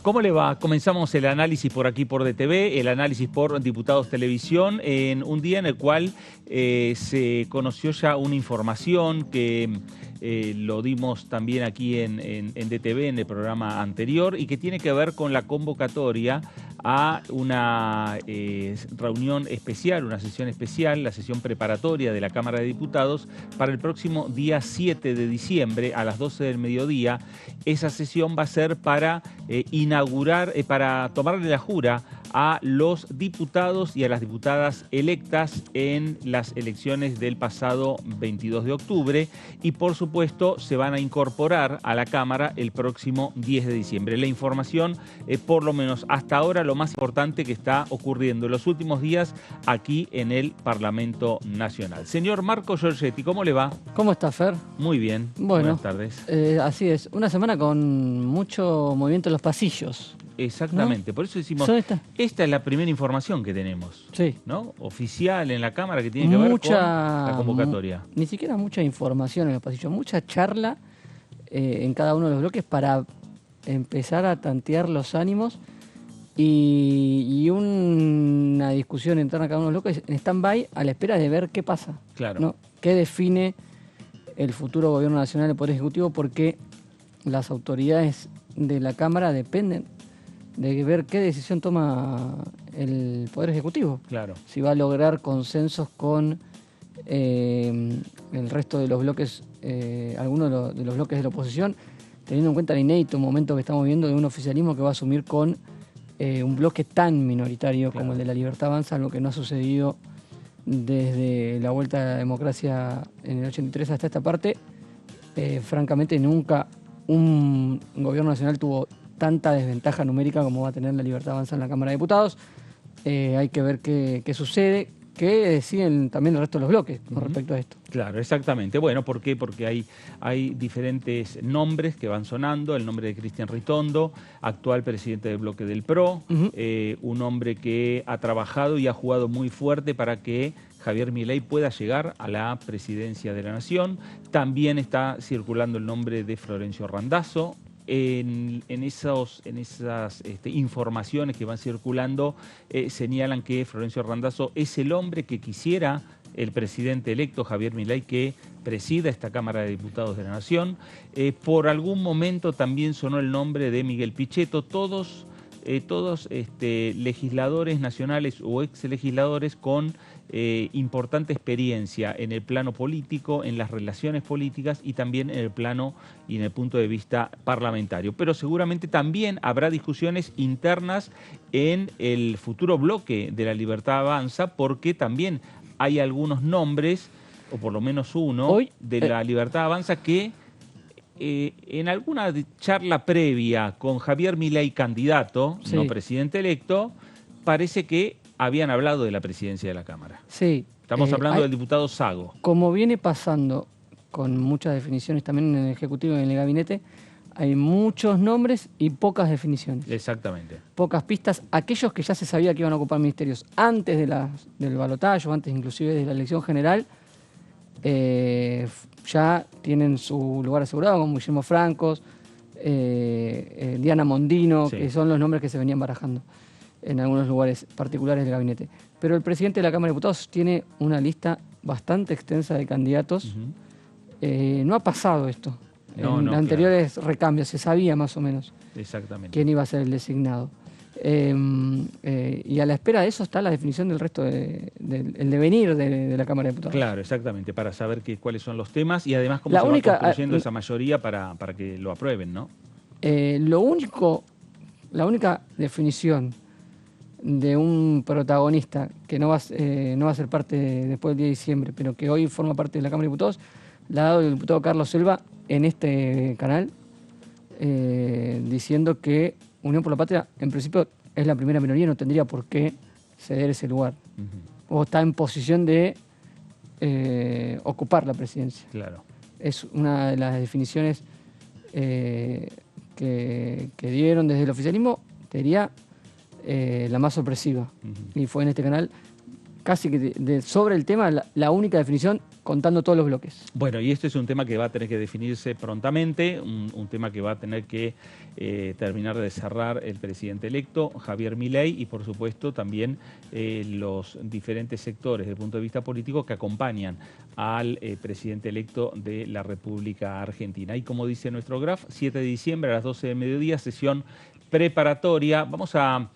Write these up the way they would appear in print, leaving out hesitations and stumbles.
¿Cómo le va? Comenzamos el análisis por aquí por DTV, el análisis por Diputados Televisión, en un día en el cual se conoció ya una información que lo dimos también aquí en DTV, en el programa anterior, y que tiene que ver con la convocatoria a una reunión especial, una sesión especial, la sesión preparatoria de la Cámara de Diputados para el próximo día 7 de diciembre a las 12 del mediodía. Esa sesión va a ser para inaugurar, para tomarle la jura a los diputados y a las diputadas electas en las elecciones del pasado 22 de octubre y por supuesto se van a incorporar a la Cámara el próximo 10 de diciembre. La información, por lo menos hasta ahora, lo más importante que está ocurriendo en los últimos días aquí en el Parlamento Nacional. Señor Marco Giorgetti, ¿cómo le va? ¿Cómo está, Fer? Muy bien, bueno, buenas tardes. Así es, una semana con mucho movimiento en los pasillos. Exactamente, ¿no? Por eso decimos, esta es la primera información que tenemos, sí, ¿no? Oficial en la Cámara que tiene que ver con la convocatoria. Ni siquiera mucha información en los pasillos, mucha charla en cada uno de los bloques para empezar a tantear los ánimos y una discusión interna en cada uno de los bloques en stand-by a la espera de ver qué pasa, claro, ¿no? ¿Qué define el futuro gobierno nacional del Poder Ejecutivo? Porque las autoridades de la Cámara dependen de ver qué decisión toma el Poder Ejecutivo. Claro. Si va a lograr consensos con el resto de los bloques, algunos de los bloques de la oposición, teniendo en cuenta el inédito momento que estamos viendo de un oficialismo que va a asumir con un bloque tan minoritario como el de La Libertad Avanza, algo que no ha sucedido desde la vuelta a la democracia en el 83 hasta esta parte. Francamente, nunca un gobierno nacional tuvo tanta desventaja numérica como va a tener La Libertad Avanza en la Cámara de Diputados. Hay que ver qué sucede, qué deciden también el resto de los bloques con respecto a esto. Claro, exactamente. Bueno, ¿por qué? Porque hay diferentes nombres que van sonando. El nombre de Cristian Ritondo, actual presidente del bloque del PRO, un hombre que ha trabajado y ha jugado muy fuerte para que Javier Milei pueda llegar a la presidencia de la Nación. También está circulando el nombre de Florencio Randazzo. En esas informaciones que van circulando señalan que Florencio Randazzo es el hombre que quisiera el presidente electo Javier Milei que presida esta Cámara de Diputados de la Nación. Por algún momento también sonó el nombre de Miguel Pichetto, todos legisladores nacionales o ex legisladores con importante experiencia en el plano político, en las relaciones políticas y también en el plano y en el punto de vista parlamentario. Pero seguramente también habrá discusiones internas en el futuro bloque de La Libertad Avanza, porque también hay algunos nombres, o por lo menos uno, de La Libertad Avanza que en alguna charla previa con Javier Milei candidato, sí, no presidente electo, parece que habían hablado de la presidencia de la Cámara. Sí. Estamos hablando del diputado Sago. Como viene pasando con muchas definiciones también en el Ejecutivo y en el Gabinete, hay muchos nombres y pocas definiciones. Exactamente. Pocas pistas. Aquellos que ya se sabía que iban a ocupar ministerios antes del balotaje, antes inclusive de la elección general, ya tienen su lugar asegurado, como Guillermo Francos, Diana Mondino, sí, que son los nombres que se venían barajando en algunos lugares particulares del gabinete. Pero el presidente de la Cámara de Diputados tiene una lista bastante extensa de candidatos. No ha pasado esto. En anteriores recambios se sabía más o menos quién iba a ser el designado. Y a la espera de eso está la definición del resto del devenir de la Cámara de Diputados. Claro, exactamente, para saber cuáles son los temas y además cómo se va construyendo esa mayoría para que lo aprueben, ¿no? La única definición de un protagonista que no va a ser parte después del 10 de diciembre, pero que hoy forma parte de la Cámara de Diputados, la ha dado el diputado Carlos Selva en este canal, diciendo que Unión por la Patria, en principio, es la primera minoría y no tendría por qué ceder ese lugar. O está en posición de ocupar la presidencia. Claro. Es una de las definiciones que dieron desde el oficialismo, te diría, la más sorpresiva. Y fue en este canal casi que sobre el tema la única definición contando todos los bloques. Bueno, y este es un tema que va a tener que definirse prontamente, un tema que va a tener que terminar de cerrar el presidente electo, Javier Milei, y por supuesto también los diferentes sectores desde el punto de vista político que acompañan al presidente electo de la República Argentina. Y como dice nuestro graph, 7 de diciembre a las 12 del mediodía, sesión preparatoria. Vamos a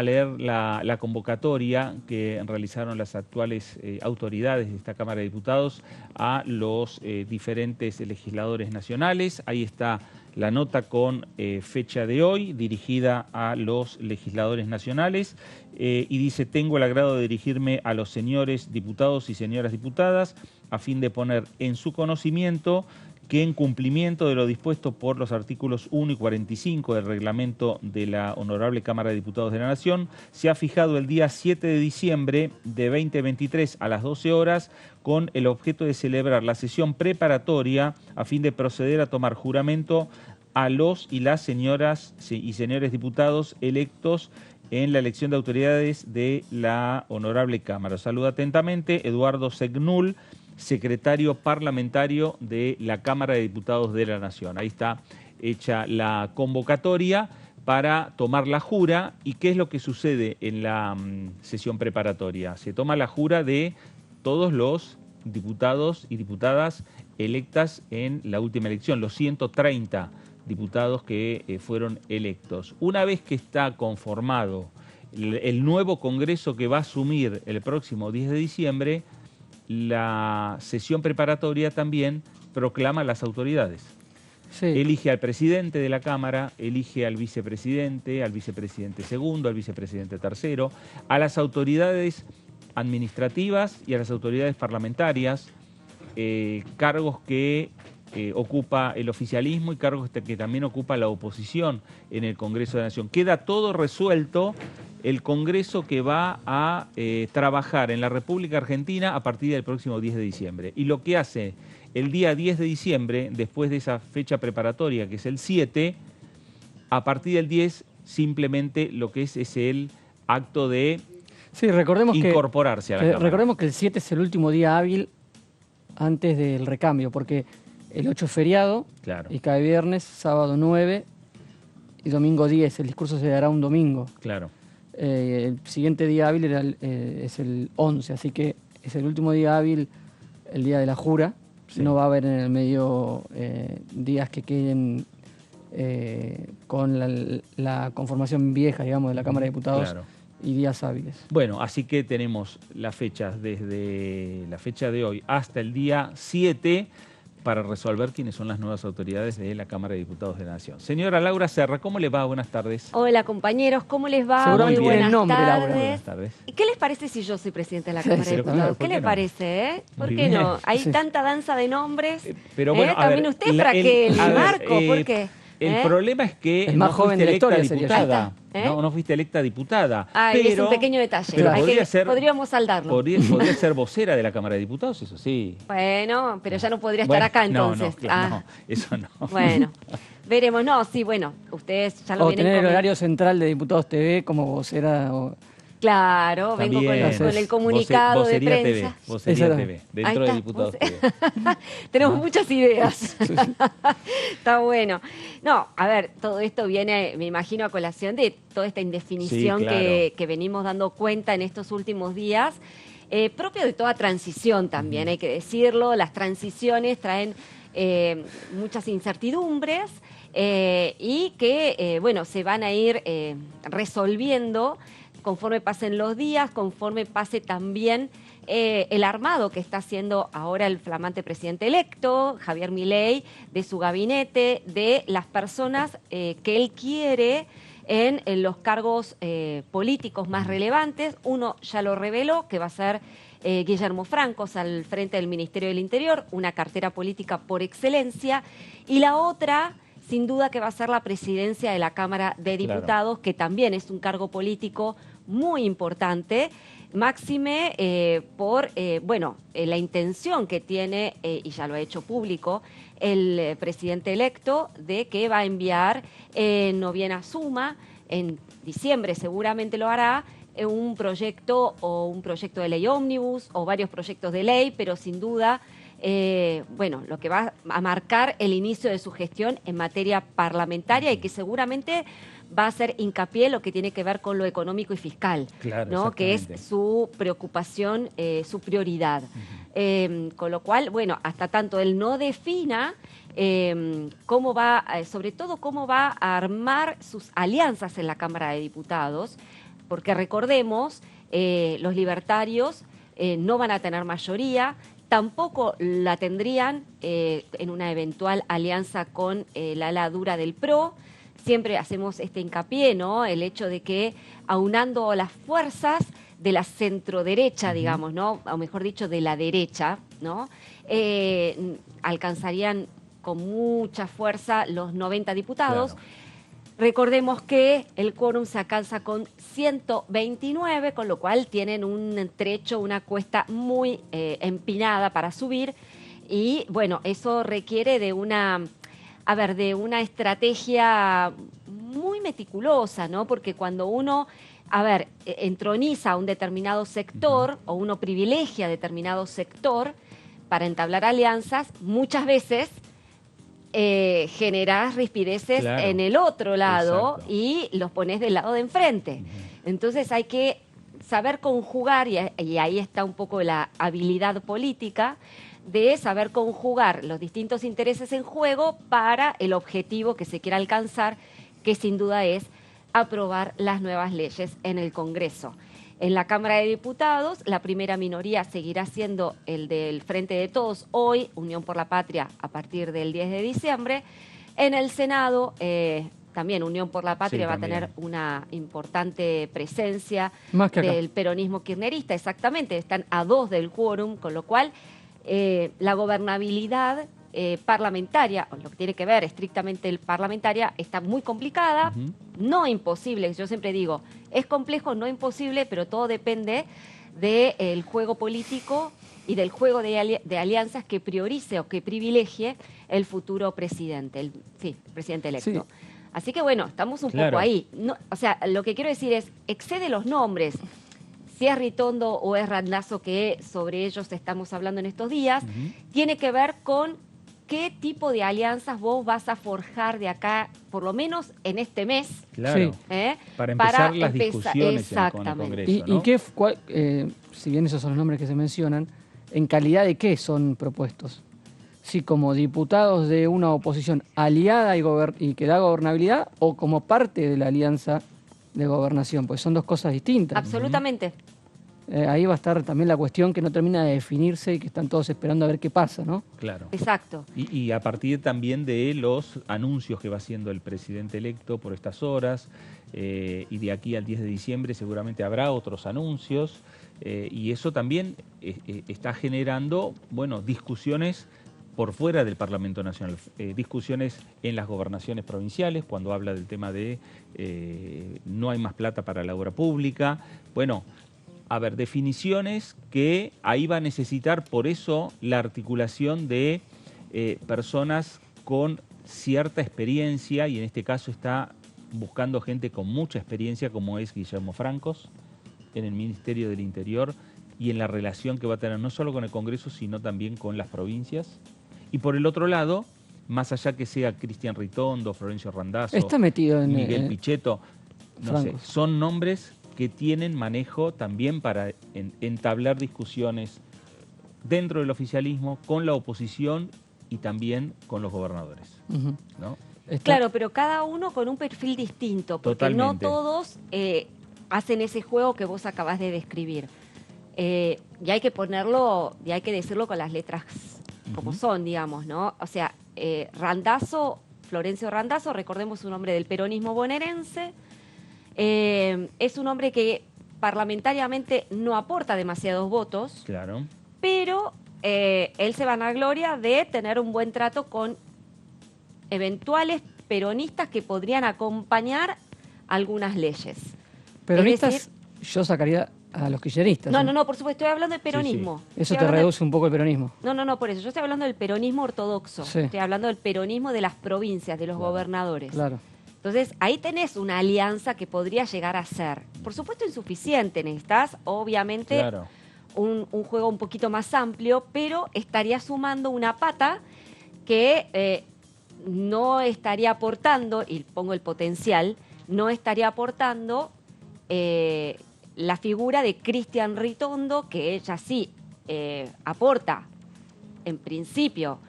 leer la convocatoria que realizaron las actuales autoridades de esta Cámara de Diputados a los diferentes legisladores nacionales. Ahí está la nota con fecha de hoy, dirigida a los legisladores nacionales, y dice: tengo el agrado de dirigirme a los señores diputados y señoras diputadas a fin de poner en su conocimiento que en cumplimiento de lo dispuesto por los artículos 1 y 45 del reglamento de la Honorable Cámara de Diputados de la Nación, se ha fijado el día 7 de diciembre de 2023 a las 12 horas con el objeto de celebrar la sesión preparatoria a fin de proceder a tomar juramento a los y las señoras y señores diputados electos en la elección de autoridades de la Honorable Cámara. Saluda atentamente Eduardo Segnul, secretario parlamentario de la Cámara de Diputados de la Nación. Ahí está hecha la convocatoria para tomar la jura. ¿Y qué es lo que sucede en la sesión preparatoria? Se toma la jura de todos los diputados y diputadas electas en la última elección, los 130 diputados que fueron electos. Una vez que está conformado el nuevo Congreso que va a asumir el próximo 10 de diciembre, la sesión preparatoria también proclama las autoridades. Sí. Elige al presidente de la Cámara, elige al vicepresidente segundo, al vicepresidente tercero, a las autoridades administrativas y a las autoridades parlamentarias, cargos que ocupa el oficialismo y cargos que también ocupa la oposición en el Congreso de la Nación. Queda todo resuelto. El Congreso que va a trabajar en la República Argentina a partir del próximo 10 de diciembre. Y lo que hace el día 10 de diciembre, después de esa fecha preparatoria, que es el 7, a partir del 10 simplemente lo que es el acto de recordemos incorporarse a la Cámara. Recordemos que el 7 es el último día hábil antes del recambio, porque el 8 es feriado, claro, y cae viernes, sábado 9 y domingo 10. El discurso se dará un domingo. Claro. El siguiente día hábil es el 11, así que es el último día hábil, el día de la jura. Sí. No va a haber en el medio días que queden con la conformación vieja, digamos, de la Cámara de Diputados, claro, y días hábiles. Bueno, así que tenemos las fechas desde la fecha de hoy hasta el día 7 para resolver quiénes son las nuevas autoridades de la Cámara de Diputados de la Nación. Señora Laura Serra, ¿cómo le va? Buenas tardes. Hola, compañeros, ¿cómo les va? Seguramente Muy buenas nombre, tardes. Laura. Buenas tardes. ¿Y qué les parece si yo soy presidenta de la Cámara de Diputados? ¿Qué les parece? ¿Por qué no? Hay tanta danza de nombres. Pero bueno, también usted, Fraquel, Marco, ¿por qué? El problema es que el más no joven fuiste de la electa historia diputada. No fuiste electa diputada. Pero, es un pequeño detalle. Podríamos saldarlo. Podría ser vocera de la Cámara de Diputados, eso sí. Bueno, pero ya no podría estar acá entonces. No, eso no. Bueno, veremos. No, sí, bueno, ustedes ya lo vienen tener el horario central de Diputados TV como vocera. Claro, también, vengo con el comunicado de prensa. Vocería TV, dentro de Diputados TV. Tenemos muchas ideas. Está bueno. No, a ver, todo esto viene, me imagino, a colación de toda esta indefinición, sí, claro, que venimos dando cuenta en estos últimos días, propio de toda transición también, hay que decirlo. Las transiciones traen muchas incertidumbres y que, bueno, se van a ir resolviendo conforme pasen los días, conforme pase también el armado que está haciendo ahora el flamante presidente electo, Javier Milei, de su gabinete, de las personas que él quiere en los cargos políticos más relevantes. Uno ya lo reveló, que va a ser Guillermo Francos al frente del Ministerio del Interior, una cartera política por excelencia, y la otra, sin duda, que va a ser la presidencia de la Cámara de Diputados, claro, que también es un cargo político muy importante, máxime por la intención que tiene, y ya lo ha hecho público, el presidente electo, de que va a enviar, no bien asuma, en diciembre seguramente lo hará, un proyecto de ley ómnibus o varios proyectos de ley, pero sin duda, bueno, lo que va a marcar el inicio de su gestión en materia parlamentaria y que seguramente va a hacer hincapié en lo que tiene que ver con lo económico y fiscal, claro, ¿no? Que es su preocupación, su prioridad. Con lo cual, bueno, hasta tanto él no defina cómo va, sobre todo cómo va a armar sus alianzas en la Cámara de Diputados, porque recordemos, los libertarios no van a tener mayoría, tampoco la tendrían en una eventual alianza con la ala dura del PRO. Siempre hacemos este hincapié, ¿no? El hecho de que aunando las fuerzas de la centroderecha, digamos, ¿no? O mejor dicho, de la derecha, ¿no? Alcanzarían con mucha fuerza los 90 diputados. Claro. Recordemos que el quórum se alcanza con 129, con lo cual tienen un trecho, una cuesta muy empinada para subir. Y bueno, eso requiere de una estrategia muy meticulosa, ¿no? Porque cuando uno, entroniza a un determinado sector o uno privilegia a determinado sector para entablar alianzas, muchas veces generás rispideces en el otro lado. Exacto. Y los pones del lado de enfrente. Entonces hay que saber conjugar, y ahí está un poco la habilidad política, de saber conjugar los distintos intereses en juego para el objetivo que se quiera alcanzar, que sin duda es aprobar las nuevas leyes en el Congreso. En la Cámara de Diputados, la primera minoría seguirá siendo el del Frente de Todos, hoy, Unión por la Patria, a partir del 10 de diciembre. En el Senado, también Unión por la Patria va a tener una importante presencia del peronismo kirchnerista, exactamente, están a 2 del quórum, con lo cual la gobernabilidad parlamentaria, o lo que tiene que ver estrictamente el parlamentaria, está muy complicada, no imposible, yo siempre digo, es complejo, no imposible, pero todo depende del juego político y del juego de alianzas que priorice o que privilegie el futuro presidente, el presidente electo. Sí. Así que bueno, estamos un poco ahí. No, o sea, lo que quiero decir es, excede los nombres. Si es Ritondo o es Randazzo, que sobre ellos estamos hablando en estos días, tiene que ver con qué tipo de alianzas vos vas a forjar de acá, por lo menos en este mes. Claro, para empezar las discusiones con el Congreso, ¿no? ¿Y si bien esos son los nombres que se mencionan, en calidad de qué son propuestos? Si como diputados de una oposición aliada y que da gobernabilidad, o como parte de la alianza de gobernación, pues son dos cosas distintas. Absolutamente. Ahí va a estar también la cuestión que no termina de definirse y que están todos esperando a ver qué pasa, ¿no? Claro. Exacto. Y a partir también de los anuncios que va haciendo el presidente electo por estas horas, y de aquí al 10 de diciembre seguramente habrá otros anuncios, y eso también está generando, bueno, discusiones por fuera del Parlamento Nacional, discusiones en las gobernaciones provinciales, cuando habla del tema de no hay más plata para la obra pública. Bueno, definiciones que ahí va a necesitar, por eso, la articulación de personas con cierta experiencia, y en este caso está buscando gente con mucha experiencia, como es Guillermo Francos, en el Ministerio del Interior, y en la relación que va a tener no solo con el Congreso, sino también con las provincias. Y por el otro lado, más allá que sea Cristian Ritondo, Florencio Randazzo, está metido en Miguel Pichetto, no sé, son nombres que tienen manejo también para entablar discusiones dentro del oficialismo, con la oposición y también con los gobernadores, ¿no? Claro, pero cada uno con un perfil distinto, porque totalmente. No todos hacen ese juego que vos acabás de describir. Y hay que ponerlo, y hay que decirlo con las letras como son, digamos, ¿no? O sea, Randazzo, Florencio Randazzo, recordemos su nombre del peronismo bonaerense, es un hombre que parlamentariamente no aporta demasiados votos, claro, pero él se vanagloria de tener un buen trato con eventuales peronistas que podrían acompañar algunas leyes. Peronistas, es decir, yo sacaría a los kirchneristas. No, por supuesto, estoy hablando del peronismo. Sí. Eso te reduce un poco el peronismo. No, por eso. Yo estoy hablando del peronismo ortodoxo. Sí. Estoy hablando del peronismo de las provincias, de los gobernadores. Claro. Entonces, ahí tenés una alianza que podría llegar a ser, por supuesto, insuficiente. Necesitas, obviamente, Claro. un juego un poquito más amplio, pero estaría sumando una pata que no estaría aportando, y pongo el potencial, no estaría aportando la figura de Cristian Ritondo, que ella sí aporta, en principio,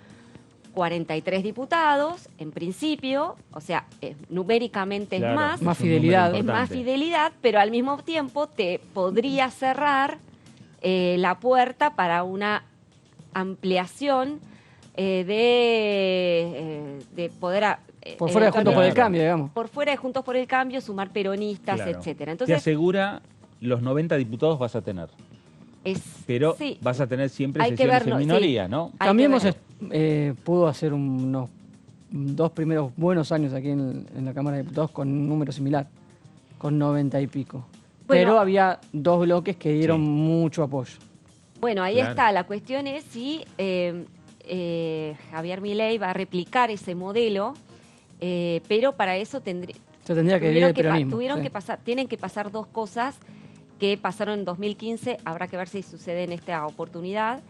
43 diputados, en principio, o sea, numéricamente Claro, es más. Más un número fidelidad. Es más importante. fidelidad, pero al mismo tiempo te podría cerrar la puerta para una ampliación de poder... Por fuera de Juntos por el Claro. Cambio, digamos. Por fuera de Juntos por el Cambio, sumar peronistas, Claro. etcétera. Te Entonces, asegura los 90 diputados vas a tener, pero sí, vas a tener siempre hay que sesiones verlo, en sí. minoría, ¿no? Hay Cambiemos que ver. pudo hacer unos 2 primeros buenos años aquí en la Cámara de Diputados con un número similar, con 90 y pico. Bueno. Pero había 2 bloques que dieron Sí. mucho apoyo. Bueno, ahí Claro. está. La cuestión es si Javier Milei va a replicar ese modelo, pero para eso Se tendría que dividir el peronismo. Sí. tienen que pasar dos cosas que pasaron en 2015, habrá que ver si sucede en esta oportunidad,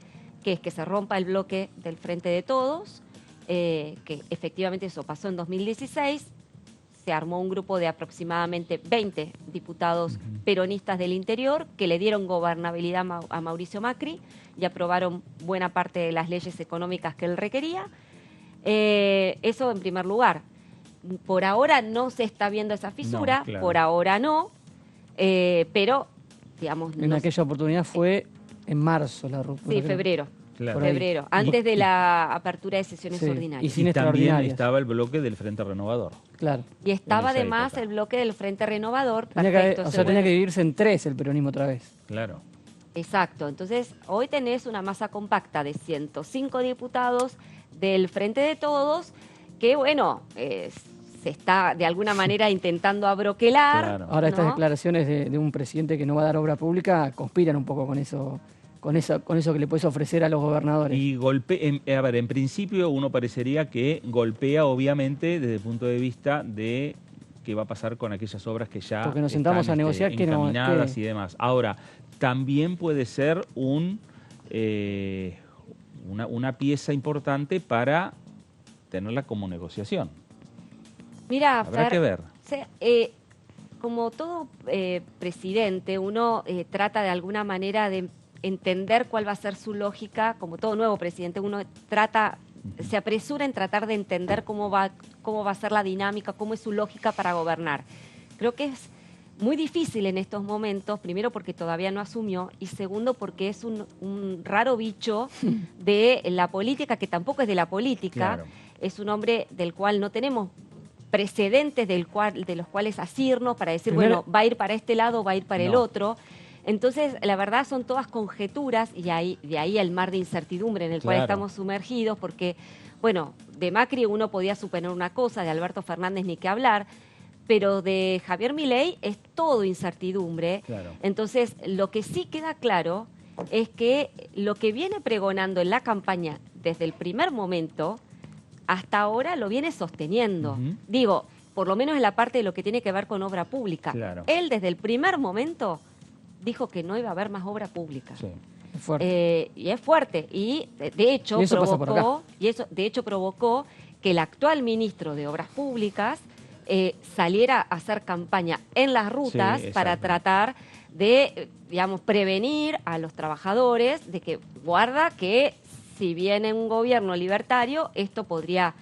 que es que se rompa el bloque del Frente de Todos, que efectivamente eso pasó en 2016, se armó un grupo de aproximadamente 20 diputados peronistas del interior que le dieron gobernabilidad a Mauricio Macri y aprobaron buena parte de las leyes económicas que él requería. Eso en primer lugar. Por ahora no se está viendo esa fisura, No, claro. por ahora no, pero, digamos... En no- aquella oportunidad fue en marzo la ruptura. Sí, creo. febrero. Claro. Por ahí. Febrero, antes de la apertura de sesiones Sí, ordinarias. y sin Y también extraordinarias. estaba el bloque del Frente Renovador. Claro. Y estaba en esa además época. el bloque del Frente Renovador. Tenía que, Perfecto, o ese sea, tenía bueno. que dividirse en 3 el peronismo otra vez. Claro. Exacto, entonces hoy tenés una masa compacta de 105 diputados del Frente de Todos, que bueno, se está de alguna manera intentando abroquelar. Claro. Ahora estas ¿no? declaraciones de un presidente que no va a dar obra pública conspiran un poco con eso que le puedes ofrecer a los gobernadores. Y a ver, en principio uno parecería que golpea obviamente desde el punto de vista de qué va a pasar con aquellas obras que ya Porque nos sentamos están, a negociar que no- encaminadas que- y demás. Ahora, también puede ser una pieza importante para tenerla como negociación. Mira, Habrá Fer, que ver. como todo presidente, uno trata de alguna manera de entender cuál va a ser su lógica, como todo nuevo presidente, uno se apresura en tratar de entender cómo va a ser la dinámica, cómo es su lógica para gobernar. Creo que es muy difícil en estos momentos, primero porque todavía no asumió y segundo porque es un raro bicho de la política, que tampoco es de la política, Claro. es un hombre del cual no tenemos precedentes de los cuales asirnos para decir, Primero- bueno, va a ir para este lado, va a ir para el No. otro. Entonces, la verdad son todas conjeturas y de ahí el mar de incertidumbre en el cual Claro. estamos sumergidos, porque, bueno, de Macri uno podía suponer una cosa, de Alberto Fernández ni qué hablar, pero de Javier Milei es todo incertidumbre. Claro. Entonces, lo que sí queda claro es que lo que viene pregonando en la campaña desde el primer momento hasta ahora lo viene sosteniendo. Ujú. Digo, por lo menos en la parte de lo que tiene que ver con obra pública. Claro. Él desde el primer momento dijo que no iba a haber más obra pública. Sí. Es fuerte. Y es fuerte. Y de hecho Y eso pasa por provocó que el actual ministro de Obras Públicas saliera a hacer campaña en las rutas Sí, para exacto. tratar de, digamos, prevenir a los trabajadores de que guarda que si viene un gobierno libertario, esto podría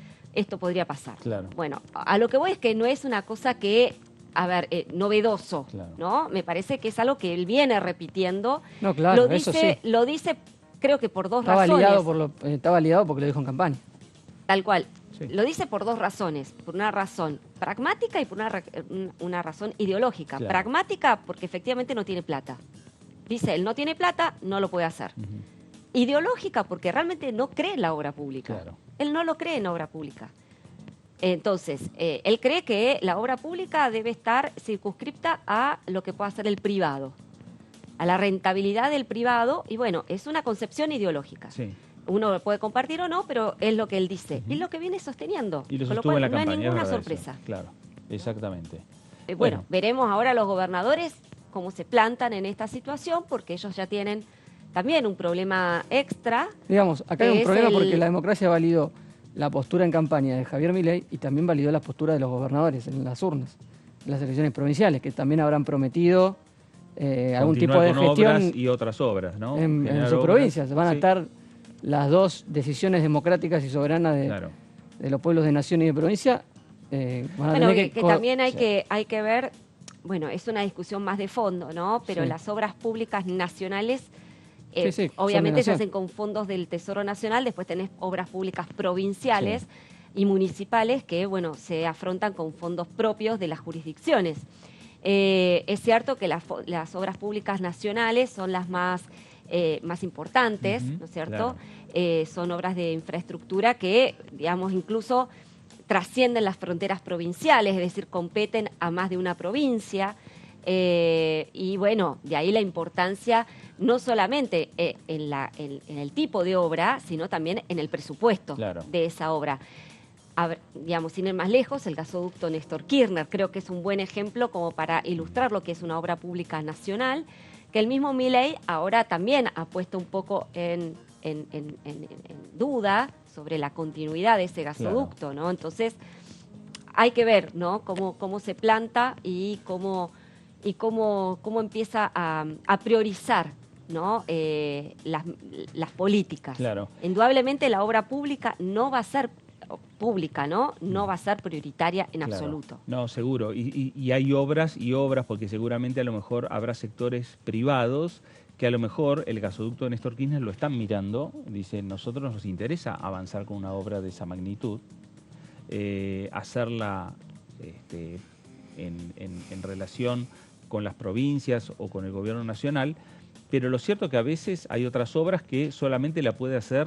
pasar. Claro. Bueno, a lo que voy es que no es una cosa que, a ver, novedoso, Claro. ¿no? Me parece que es algo que él viene repitiendo. No, claro, lo eso dice, sí. lo dice, creo que por dos Está razones. validado porque lo dijo en campaña. Tal cual. Sí. Lo dice por dos razones. Por una razón pragmática y por una razón ideológica. Claro. Pragmática porque efectivamente no tiene plata. Dice, él no tiene plata, no lo puede hacer. Ujú. Ideológica porque realmente no cree en la obra pública. Claro. Él no lo cree en obra pública. Entonces, él cree que la obra pública debe estar circunscripta a lo que pueda hacer el privado, a la rentabilidad del privado, y bueno, es una concepción ideológica. Sí. Uno lo puede compartir o no, pero es lo que él dice. Ujú. Y es lo que viene sosteniendo. Y lo Con sostuvo en la no hay campaña. ninguna es verdad sorpresa. eso. Claro. Exactamente. Bueno, veremos ahora los gobernadores cómo se plantan en esta situación, porque ellos ya tienen también un problema extra. Digamos, acá hay un problema porque la democracia validó la postura en campaña de Javier Milei y también validó la postura de los gobernadores en las urnas, en las elecciones provinciales, que también habrán prometido algún tipo de gestión obras y otras obras, ¿no? en sus provincias. Van a estar las dos decisiones democráticas y soberanas de los pueblos de nación y de provincia. Van a tener que también hay que ver, bueno, es una discusión más de fondo, ¿no? Pero las obras públicas nacionales obviamente se hacen con fondos del Tesoro Nacional, después tenés obras públicas provinciales y municipales que, bueno, se afrontan con fondos propios de las jurisdicciones. Es cierto que las obras públicas nacionales son las más importantes, ¿no es cierto? Claro. Son obras de infraestructura que, digamos, incluso trascienden las fronteras provinciales, es decir, competen a más de una provincia. Y bueno, de ahí la importancia no solamente en el tipo de obra, sino también en el presupuesto de esa obra. Digamos, sin ir más lejos, el gasoducto Néstor Kirchner creo que es un buen ejemplo como para ilustrar lo que es una obra pública nacional, que el mismo Milei ahora también ha puesto un poco en duda sobre la continuidad de ese gasoducto, ¿no? Entonces, hay que ver, ¿no?, cómo se planta y cómo empieza a priorizar, ¿no?, las políticas. Claro. Indudablemente la obra pública no va a ser pública, ¿no? No va a ser prioritaria en absoluto. No, seguro. Y hay obras y obras, porque seguramente a lo mejor habrá sectores privados que a lo mejor el gasoducto de Néstor Kirchner lo están mirando, dicen, nosotros nos interesa avanzar con una obra de esa magnitud, hacerla en relación con las provincias o con el gobierno nacional, pero lo cierto es que a veces hay otras obras que solamente la puede hacer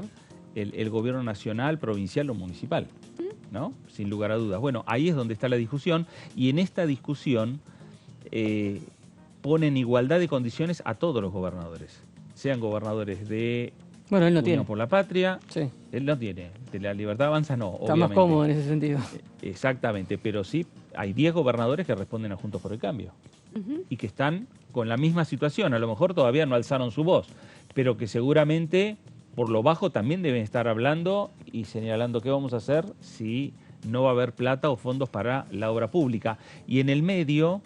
el gobierno nacional, provincial o municipal, ¿no? Sin lugar a dudas. Bueno, ahí es donde está la discusión, y en esta discusión ponen igualdad de condiciones a todos los gobernadores, sean gobernadores de él no tiene. por la Patria, él no tiene, de la Libertad Avanza no, está obviamente más cómodo en ese sentido. Exactamente, pero sí hay 10 gobernadores que responden a Juntos por el Cambio y que están con la misma situación, a lo mejor todavía no alzaron su voz, pero que seguramente por lo bajo también deben estar hablando y señalando qué vamos a hacer si no va a haber plata o fondos para la obra pública. Y en el medio,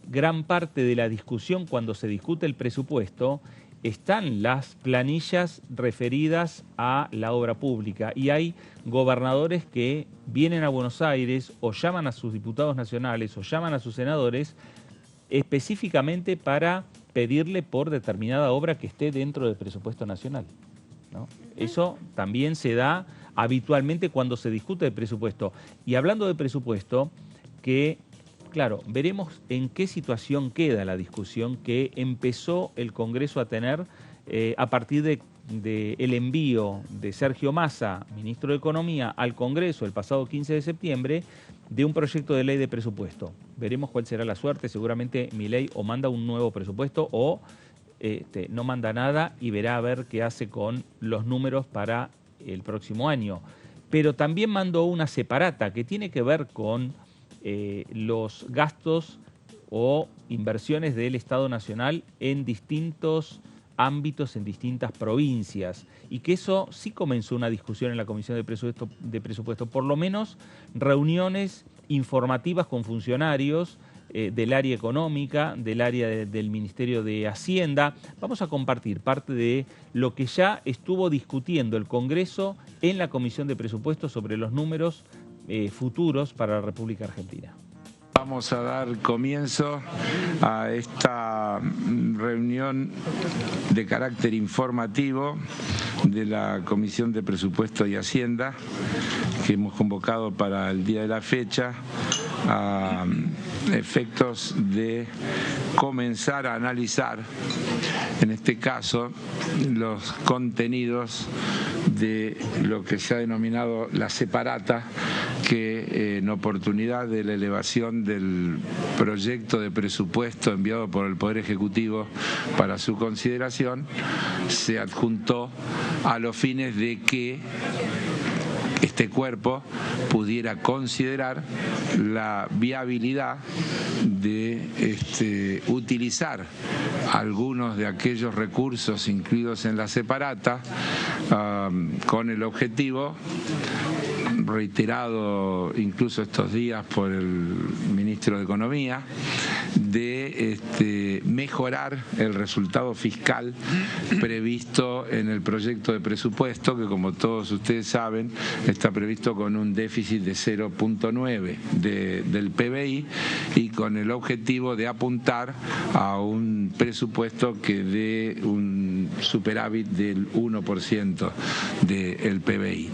gran parte de la discusión cuando se discute el presupuesto están las planillas referidas a la obra pública, y hay gobernadores que vienen a Buenos Aires o llaman a sus diputados nacionales o llaman a sus senadores específicamente para pedirle por determinada obra que esté dentro del presupuesto nacional, ¿no? Eso también se da habitualmente cuando se discute el presupuesto. Y hablando de presupuesto, que claro, veremos en qué situación queda la discusión que empezó el Congreso a tener a partir del envío de Sergio Massa, ministro de Economía, al Congreso el pasado 15 de septiembre de un proyecto de ley de presupuesto. Veremos cuál será la suerte. Seguramente Milei o manda un nuevo presupuesto o no manda nada y verá a ver qué hace con los números para el próximo año. Pero también mandó una separata que tiene que ver con los gastos o inversiones del Estado Nacional en distintos ámbitos, en distintas provincias, y que eso sí comenzó una discusión en la Comisión de Presupuesto, por lo menos reuniones informativas con funcionarios del área económica, del área del Ministerio de Hacienda. Vamos a compartir parte de lo que ya estuvo discutiendo el Congreso en la Comisión de Presupuesto sobre los números futuros para la República Argentina. Vamos a dar comienzo a esta reunión de carácter informativo de la Comisión de Presupuesto y Hacienda que hemos convocado para el día de la fecha, a efectos de comenzar a analizar, en este caso, los contenidos de lo que se ha denominado la separata, que en oportunidad de la elevación del proyecto de presupuesto enviado por el Poder Ejecutivo para su consideración, se adjuntó a los fines de que este cuerpo pudiera considerar la viabilidad de utilizar algunos de aquellos recursos incluidos en la separata con el objetivo, reiterado incluso estos días por el ministro de Economía, de mejorar el resultado fiscal previsto en el proyecto de presupuesto, que como todos ustedes saben está previsto con un déficit de 0,9 del PBI y con el objetivo de apuntar a un presupuesto que dé un superávit del 1% del PBI.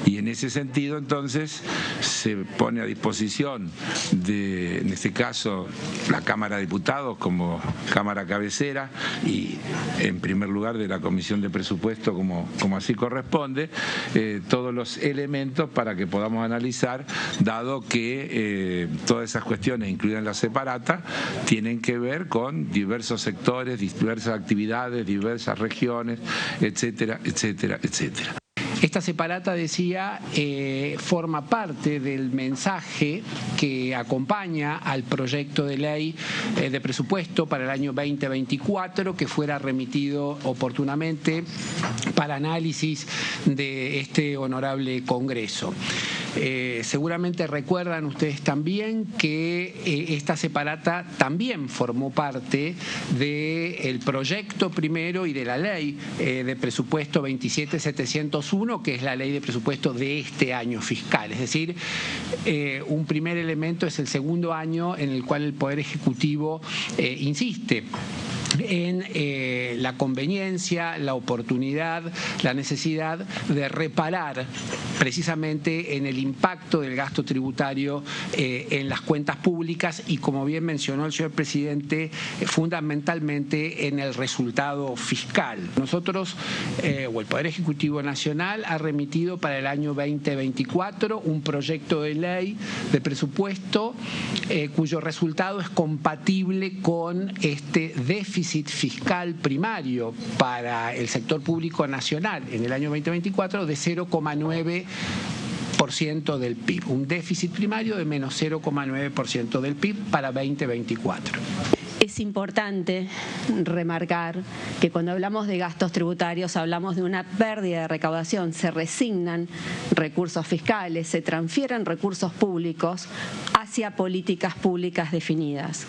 Y en ese sentido entonces se pone a disposición de, en este caso, la Cámara de Diputados como Cámara cabecera y en primer lugar de la Comisión de Presupuesto como así corresponde, todos los elementos para que podamos analizar, dado que todas esas cuestiones incluidas en la separata tienen que ver con diversos sectores, diversas actividades, diversas regiones, etcétera, etcétera, etcétera. Esta separata, decía, forma parte del mensaje que acompaña al proyecto de ley de presupuesto para el año 2024, que fuera remitido oportunamente para análisis de este honorable Congreso. Seguramente recuerdan ustedes también que esta separata también formó parte del proyecto primero y de la ley de presupuesto 27701, que es la ley de presupuesto de este año fiscal. Es decir, un primer elemento es el segundo año en el cual el Poder Ejecutivo insiste en la conveniencia, la oportunidad, la necesidad de reparar precisamente en el impacto del gasto tributario en las cuentas públicas y, como bien mencionó el señor presidente, fundamentalmente en el resultado fiscal. Nosotros, o el Poder Ejecutivo Nacional, ha remitido para el año 2024 un proyecto de ley de presupuesto cuyo resultado es compatible con este déficit fiscal primario para el sector público nacional en el año 2024 de 0,9% del PIB, un déficit primario de menos 0,9% del PIB para 2024. Es importante remarcar que cuando hablamos de gastos tributarios hablamos de una pérdida de recaudación, se resignan recursos fiscales, se transfieren recursos públicos hacia políticas públicas definidas.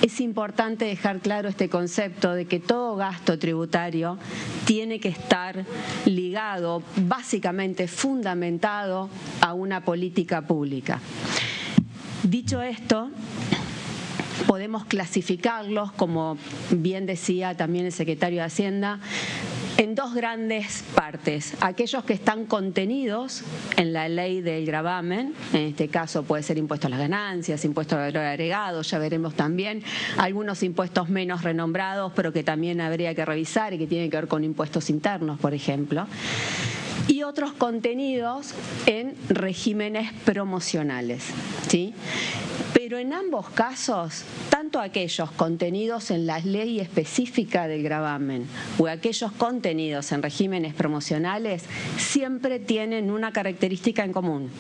Es importante dejar claro este concepto de que todo gasto tributario tiene que estar ligado, básicamente fundamentado a una política pública. Dicho esto, podemos clasificarlos, como bien decía también el secretario de Hacienda, en dos grandes partes. Aquellos que están contenidos en la ley del gravamen, en este caso puede ser impuesto a las ganancias, impuesto al valor agregado, ya veremos también algunos impuestos menos renombrados, pero que también habría que revisar y que tienen que ver con impuestos internos, por ejemplo. Y otros contenidos en regímenes promocionales, ¿sí? Pero en ambos casos, tanto aquellos contenidos en la ley específica del gravamen o aquellos contenidos en regímenes promocionales siempre tienen una característica en común: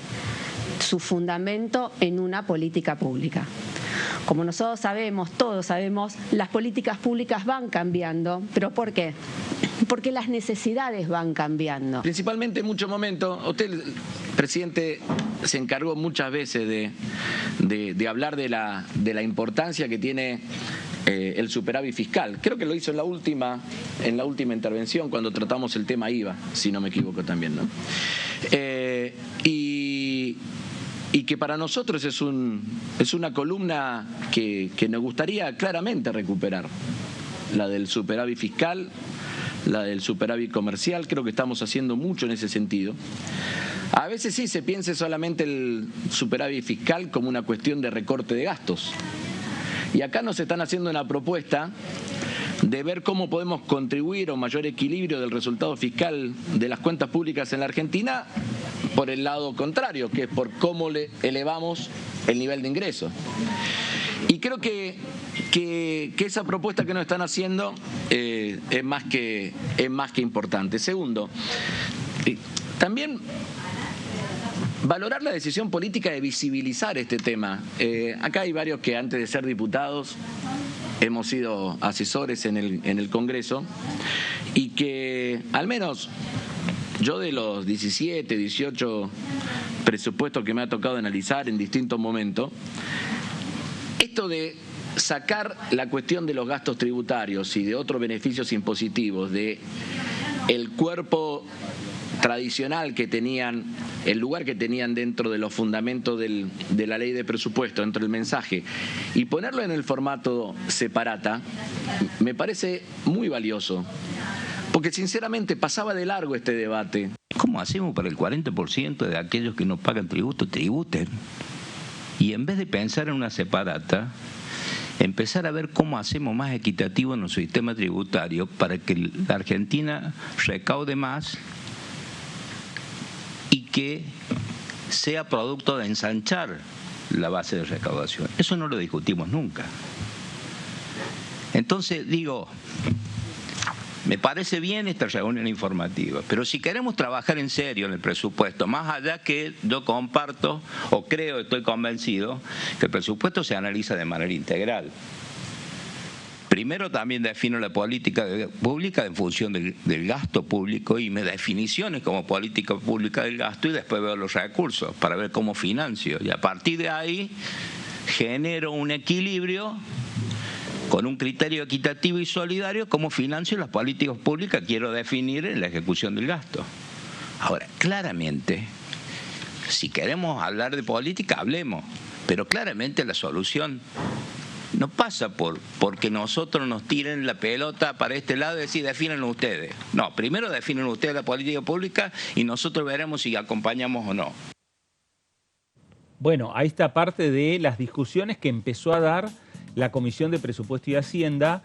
su fundamento en una política pública. Como nosotros sabemos, todos sabemos, las políticas públicas van cambiando. ¿Pero por qué? Porque las necesidades van cambiando. Principalmente en muchos momentos, usted, presidente, se encargó muchas veces de hablar de la importancia que tiene el superávit fiscal. Creo que lo hizo en la última intervención cuando tratamos el tema IVA, si no me equivoco también, ¿no? Y que para nosotros es una columna que nos gustaría claramente recuperar, la del superávit fiscal, la del superávit comercial. Creo que estamos haciendo mucho en ese sentido. A veces sí se piensa solamente el superávit fiscal como una cuestión de recorte de gastos. Y acá nos están haciendo una propuesta de ver cómo podemos contribuir a un mayor equilibrio del resultado fiscal de las cuentas públicas en la Argentina por el lado contrario, que es por cómo le elevamos el nivel de ingresos. Y creo que esa propuesta que nos están haciendo es más que importante. Segundo, también valorar la decisión política de visibilizar este tema. Acá hay varios que antes de ser diputados hemos sido asesores en el Congreso y que al menos yo de los 17, 18 presupuestos que me ha tocado analizar en distintos momentos, esto de sacar la cuestión de los gastos tributarios y de otros beneficios impositivos de el cuerpo tradicional que tenían, el lugar que tenían dentro de los fundamentos de la ley de presupuesto, dentro del mensaje, y ponerlo en el formato separata, me parece muy valioso. Porque sinceramente pasaba de largo este debate. ¿Cómo hacemos para el 40% de aquellos que no pagan tributo tributen? Y en vez de pensar en una separata, empezar a ver cómo hacemos más equitativo nuestro sistema tributario para que la Argentina recaude más y que sea producto de ensanchar la base de recaudación. Eso no lo discutimos nunca. Entonces, digo, me parece bien esta reunión informativa, pero si queremos trabajar en serio en el presupuesto, más allá que yo comparto o creo, estoy convencido, que el presupuesto se analiza de manera integral. Primero también defino la política pública en función del gasto público y me definiciones como política pública del gasto y después veo los recursos para ver cómo financio. Y a partir de ahí genero un equilibrio con un criterio equitativo y solidario, cómo financio las políticas públicas que quiero definir en la ejecución del gasto. Ahora, claramente, si queremos hablar de política, hablemos, pero claramente la solución no pasa porque nosotros nos tiren la pelota para este lado y decir, definen ustedes. No, primero definen ustedes la política pública y nosotros veremos si acompañamos o no. Bueno, ahí está parte de las discusiones que empezó a dar la Comisión de Presupuesto y Hacienda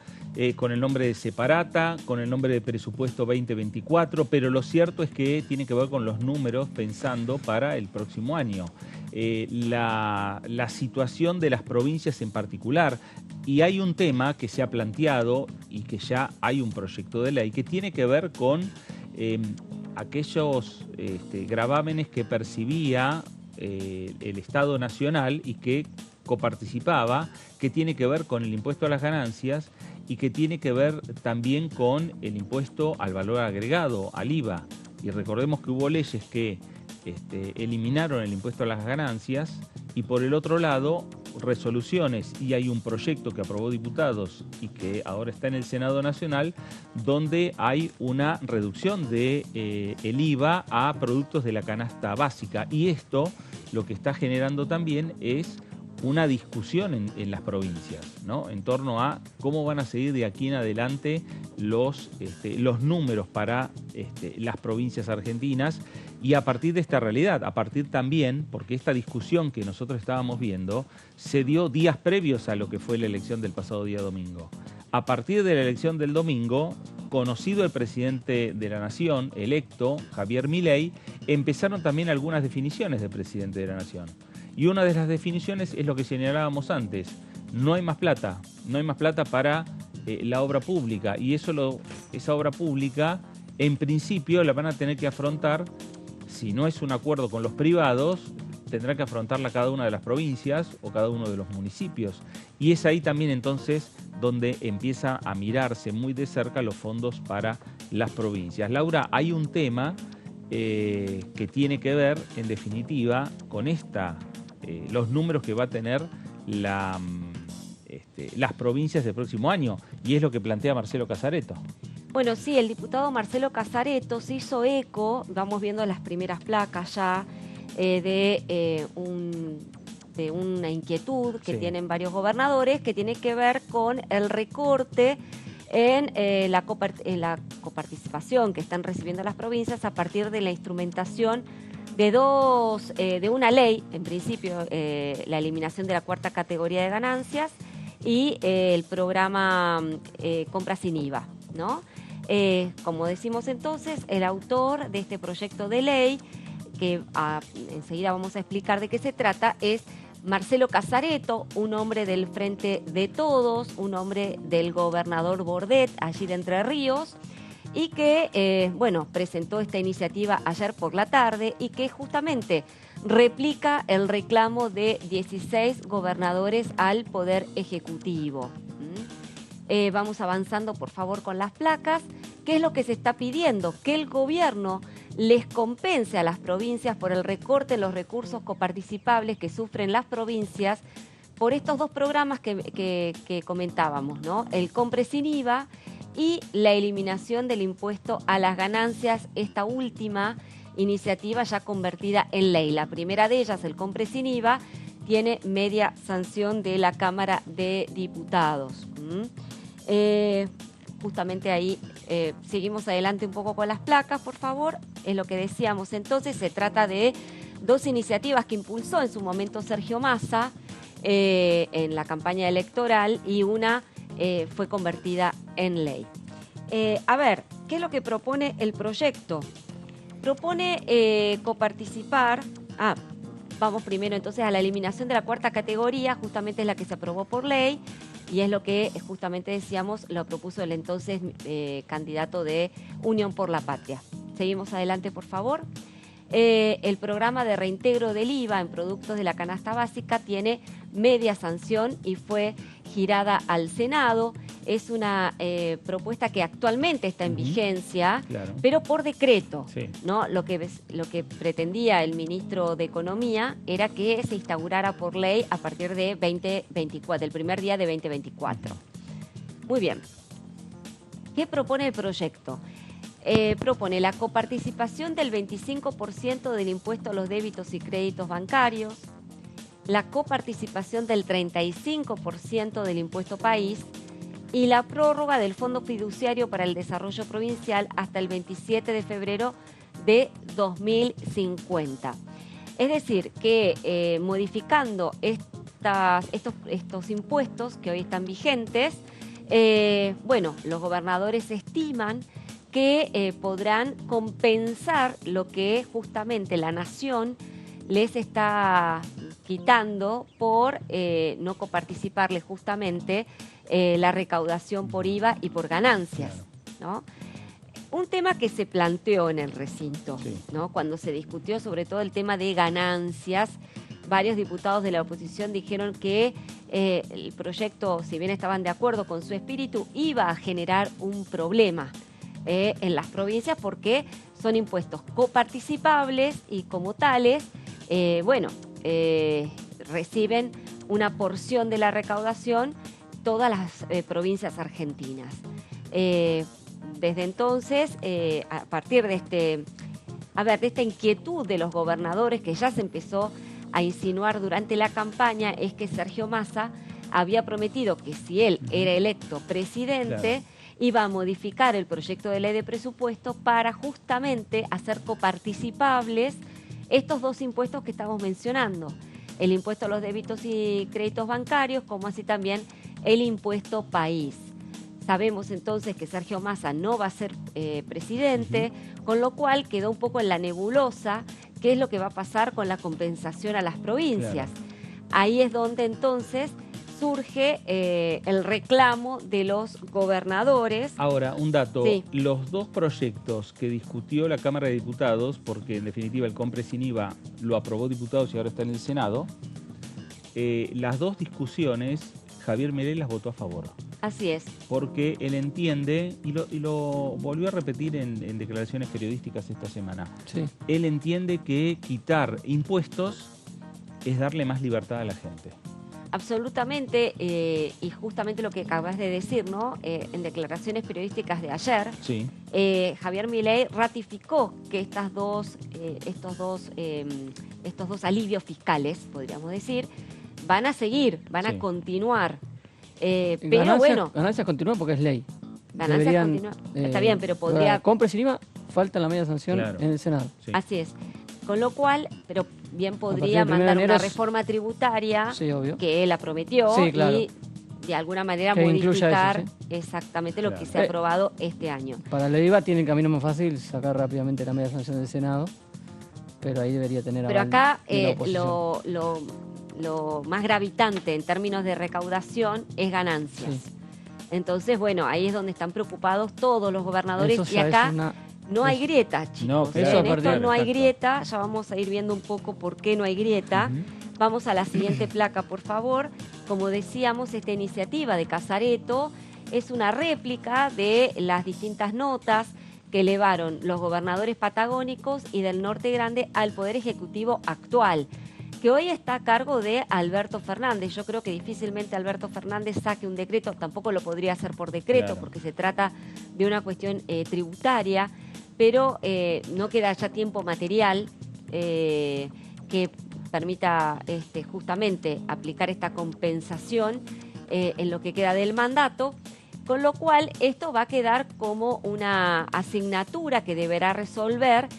con el nombre de separata, con el nombre de presupuesto 2024, pero lo cierto es que tiene que ver con los números pensando para el próximo año. La situación de las provincias en particular, y hay un tema que se ha planteado y que ya hay un proyecto de ley que tiene que ver con aquellos gravámenes que percibía el Estado Nacional y que coparticipaba, que tiene que ver con el impuesto a las ganancias y que tiene que ver también con el impuesto al valor agregado, al IVA. Y recordemos que hubo leyes que eliminaron el impuesto a las ganancias y por el otro lado resoluciones, y hay un proyecto que aprobó diputados y que ahora está en el Senado Nacional, donde hay una reducción de el IVA a productos de la canasta básica. Y esto lo que está generando también es una discusión en las provincias, ¿no? En torno a cómo van a seguir de aquí en adelante los números para las provincias argentinas y a partir de esta realidad, a partir también, porque esta discusión que nosotros estábamos viendo se dio días previos a lo que fue la elección del pasado día domingo. A partir de la elección del domingo, conocido el presidente de la Nación, electo, Javier Milei, empezaron también algunas definiciones del presidente de la Nación. Y una de las definiciones es lo que señalábamos antes, no hay más plata para la obra pública y esa obra pública en principio la van a tener que afrontar, si no es un acuerdo con los privados, tendrá que afrontarla cada una de las provincias o cada uno de los municipios. Y es ahí también entonces donde empieza a mirarse muy de cerca los fondos para las provincias. Laura, hay un tema que tiene que ver, en definitiva, con los números que va a tener las provincias del próximo año, y es lo que plantea Marcelo Casareto. Bueno, sí, el diputado Marcelo Casareto se hizo eco, vamos viendo las primeras placas ya, de una inquietud que tienen varios gobernadores que tiene que ver con el recorte en la coparticipación que están recibiendo las provincias a partir de la instrumentación de una ley, en principio la eliminación de la cuarta categoría de ganancias y el programa Compra sin IVA, ¿no? Como decimos entonces, el autor de este proyecto de ley, que enseguida vamos a explicar de qué se trata, es Marcelo Casareto, un hombre del Frente de Todos, un hombre del gobernador Bordet, allí de Entre Ríos, y que, presentó esta iniciativa ayer por la tarde y que justamente replica el reclamo de 16 gobernadores al Poder Ejecutivo. Vamos avanzando, por favor, con las placas. ¿Qué es lo que se está pidiendo? Que el gobierno les compense a las provincias por el recorte en los recursos coparticipables que sufren las provincias por estos dos programas que comentábamos, ¿no? El Compre sin IVA y la eliminación del impuesto a las ganancias, esta última iniciativa ya convertida en ley. La primera de ellas, el Compre sin IVA, tiene media sanción de la Cámara de Diputados. Justamente ahí seguimos adelante un poco con las placas, por favor. Es lo que decíamos entonces, se trata de dos iniciativas que impulsó en su momento Sergio Massa en la campaña electoral y una fue convertida en ley. A ver, ¿qué es lo que propone el proyecto? Propone coparticipar. Vamos primero entonces a la eliminación de la cuarta categoría, justamente es la que se aprobó por ley y es lo que justamente decíamos, lo propuso el entonces candidato de Unión por la Patria. Seguimos adelante, por favor. El programa de reintegro del IVA en productos de la canasta básica tiene media sanción y fue girada al Senado. Es una propuesta que actualmente está en vigencia, claro, pero por decreto, sí, ¿no? Lo que pretendía el ministro de Economía era que se instaurara por ley a partir de 2024, del primer día de 2024. Muy bien. ¿Qué propone el proyecto? Propone la coparticipación del 25% del impuesto a los débitos y créditos bancarios, la coparticipación del 35% del impuesto país y la prórroga del Fondo Fiduciario para el Desarrollo Provincial hasta el 27 de febrero de 2050. Es decir, que modificando estos impuestos que hoy están vigentes, los gobernadores estiman que podrán compensar lo que justamente la nación les está quitando por no coparticiparles justamente la recaudación por IVA y por ganancias, ¿no? Un tema que se planteó en el recinto, sí, ¿no? Cuando se discutió sobre todo el tema de ganancias, varios diputados de la oposición dijeron que el proyecto, si bien estaban de acuerdo con su espíritu, iba a generar un problema en las provincias porque son impuestos coparticipables y como tales, reciben una porción de la recaudación todas las provincias argentinas. Desde entonces, a partir de esta inquietud de los gobernadores que ya se empezó a insinuar durante la campaña, es que Sergio Massa había prometido que si él era electo presidente, claro, iba a modificar el proyecto de ley de presupuesto para justamente hacer coparticipables estos dos impuestos que estamos mencionando, el impuesto a los débitos y créditos bancarios, como así también el impuesto país. Sabemos entonces que Sergio Massa no va a ser presidente, con lo cual quedó un poco en la nebulosa qué es lo que va a pasar con la compensación a las provincias. Claro. Ahí es donde entonces surge el reclamo de los gobernadores. Ahora, un dato, sí, los dos proyectos que discutió la Cámara de Diputados, porque en definitiva el Compre sin IVA lo aprobó diputados y ahora está en el Senado, las dos discusiones Javier Milei las votó a favor. Así es. Porque él entiende, y lo volvió a repetir en declaraciones periodísticas esta semana, sí, él entiende que quitar impuestos es darle más libertad a la gente. Absolutamente, y justamente lo que acabas de decir, ¿no? En declaraciones periodísticas de ayer, sí, Javier Milei ratificó que estos dos alivios fiscales, podríamos decir, van a seguir, van a continuar. Pero bueno. Ganancias continúan porque es ley. Ganancias continúan. Está bien, pero podría. Compre sin IVA, falta la media sanción, claro, en el Senado. Sí. Así es. Con lo cual, pero bien podría mandar una reforma tributaria, sí, que él la prometió, sí, claro, y de alguna manera que modificar eso, sí, exactamente lo, claro, que se ha aprobado este año. Para el IVA tiene el camino más fácil, sacar rápidamente la media sanción del Senado, pero ahí debería tener aval. Pero acá lo más gravitante en términos de recaudación es ganancias. Sí. Entonces, bueno, ahí es donde están preocupados todos los gobernadores. Eso y acá No hay grieta, chicos. No, claro. En esto no hay Exacto. grieta. Ya vamos a ir viendo un poco por qué no hay grieta. Vamos a la siguiente placa, por favor. Como decíamos, esta iniciativa de Casareto es una réplica de las distintas notas que elevaron los gobernadores patagónicos y del Norte Grande al Poder Ejecutivo actual, que hoy está a cargo de Alberto Fernández. Yo creo que difícilmente Alberto Fernández saque un decreto, tampoco lo podría hacer por decreto, Claro. porque se trata de una cuestión tributaria, pero no queda ya tiempo material que permita justamente aplicar esta compensación en lo que queda del mandato, con lo cual esto va a quedar como una asignatura que deberá resolver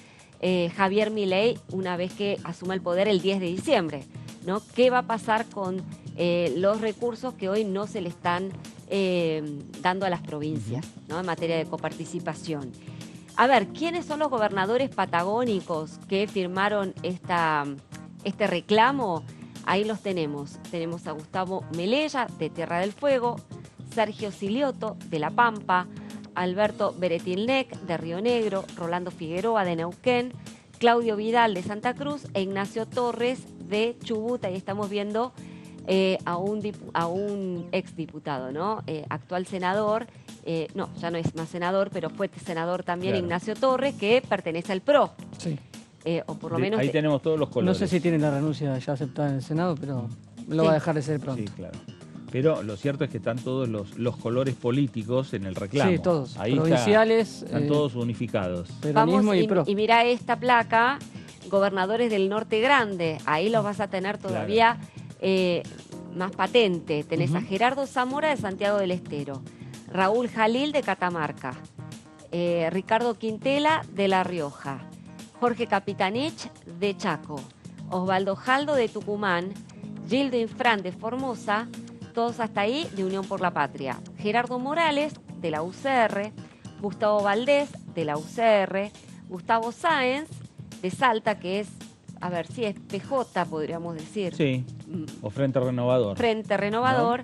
Javier Milei una vez que asuma el poder el 10 de diciembre, ¿no? ¿Qué va a pasar con los recursos que hoy no se le están dando a las provincias, ¿no? En materia de coparticipación? A ver, ¿quiénes son los gobernadores patagónicos que firmaron este reclamo? Ahí los tenemos. Tenemos a Gustavo Melella, de Tierra del Fuego, Sergio Silioto, de La Pampa, Alberto Beretilnec, de Río Negro, Rolando Figueroa, de Neuquén, Claudio Vidal, de Santa Cruz, e Ignacio Torres, de Chubut. Ahí estamos viendo a un exdiputado, ¿no? Actual senador, no, ya no es más senador, pero fue senador también, Claro. Ignacio Torres, que pertenece al PRO. Sí. O por lo menos... Ahí tenemos todos los colores. No sé si tiene la renuncia ya aceptada en el Senado, pero lo va a dejar de ser pronto. Sí, claro. Pero lo cierto es que están todos los colores políticos en el reclamo. Sí, todos. Ahí Provinciales. están todos unificados. Peronismo Vamos, y PRO. y mira esta placa, gobernadores del Norte Grande, ahí los vas a tener todavía más patente. Tenés a Gerardo Zamora, de Santiago del Estero, Raúl Jalil, de Catamarca, Ricardo Quintela, de La Rioja, Jorge Capitanich, de Chaco, Osvaldo Jaldo, de Tucumán, Gildo Infran, de Formosa, todos hasta ahí de Unión por la Patria, Gerardo Morales, de la UCR, Gustavo Valdés, de la UCR, Gustavo Sáenz, de Salta, que es, a ver, si es PJ, podríamos decir. Sí, o Frente Renovador. Frente Renovador.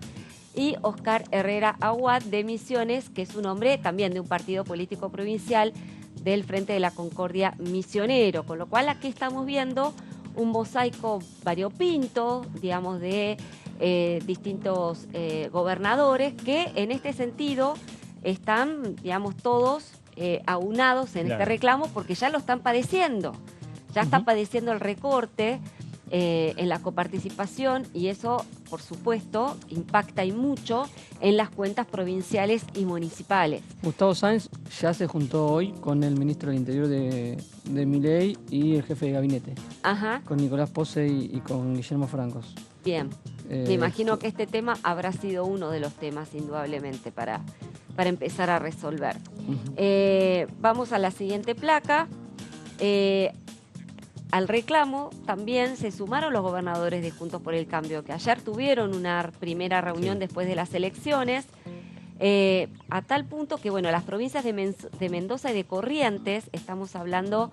Y Oscar Herrera Aguad, de Misiones, que es un hombre también de un partido político provincial del Frente de la Concordia Misionero. Con lo cual aquí estamos viendo un mosaico variopinto, digamos, de distintos gobernadores que en este sentido están, digamos, todos aunados en este reclamo porque ya lo están padeciendo. Ya están padeciendo el recorte en la coparticipación y eso, por supuesto, impacta y mucho en las cuentas provinciales y municipales. Gustavo Sáenz ya se juntó hoy con el ministro del Interior de Milei y el jefe de gabinete, Ajá, con Nicolás Pose y con Guillermo Francos. bien. Me imagino que este tema habrá sido uno de los temas, indudablemente, para empezar a resolver. Vamos a la siguiente placa. Al reclamo también se sumaron los gobernadores de Juntos por el Cambio, que ayer tuvieron una primera reunión después de las elecciones, a tal punto que, bueno, las provincias de Mendoza y de Corrientes, estamos hablando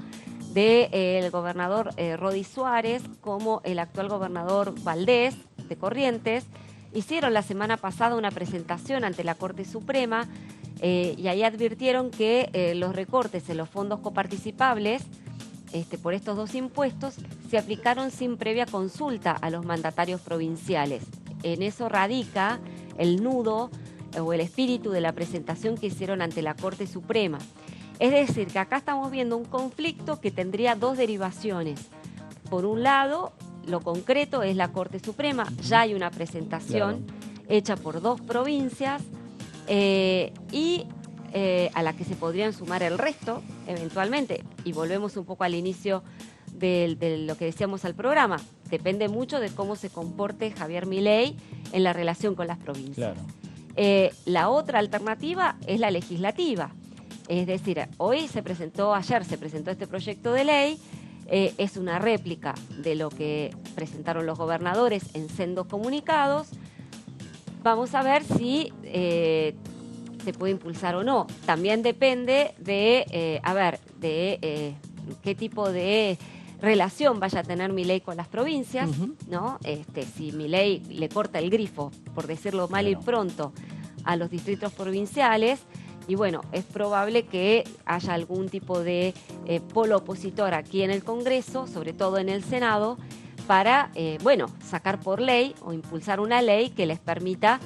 del gobernador Rodi Suárez, como el actual gobernador Valdés de Corrientes, hicieron la semana pasada una presentación ante la Corte Suprema y ahí advirtieron que los recortes en los fondos coparticipables por estos dos impuestos se aplicaron sin previa consulta a los mandatarios provinciales. En eso radica el nudo o el espíritu de la presentación que hicieron ante la Corte Suprema. Es decir, que acá estamos viendo un conflicto que tendría dos derivaciones. Por un lado, lo concreto es la Corte Suprema, ya hay una presentación hecha por dos provincias y a la que se podrían sumar el resto, eventualmente. Y volvemos un poco al inicio de lo que decíamos al programa. Depende mucho de cómo se comporte Javier Milei en la relación con las provincias. La otra alternativa es la legislativa. Es decir, ayer se presentó este proyecto de ley, es una réplica de lo que presentaron los gobernadores en sendos comunicados. Vamos a ver si se puede impulsar o no. También depende de, qué tipo de relación vaya a tener Milei con las provincias, ¿no? Si Milei le corta el grifo, por decirlo mal y pronto, a los distritos provinciales, Y bueno, es probable que haya algún tipo de polo opositor aquí en el Congreso, sobre todo en el Senado, para, sacar por ley o impulsar una ley que les permita,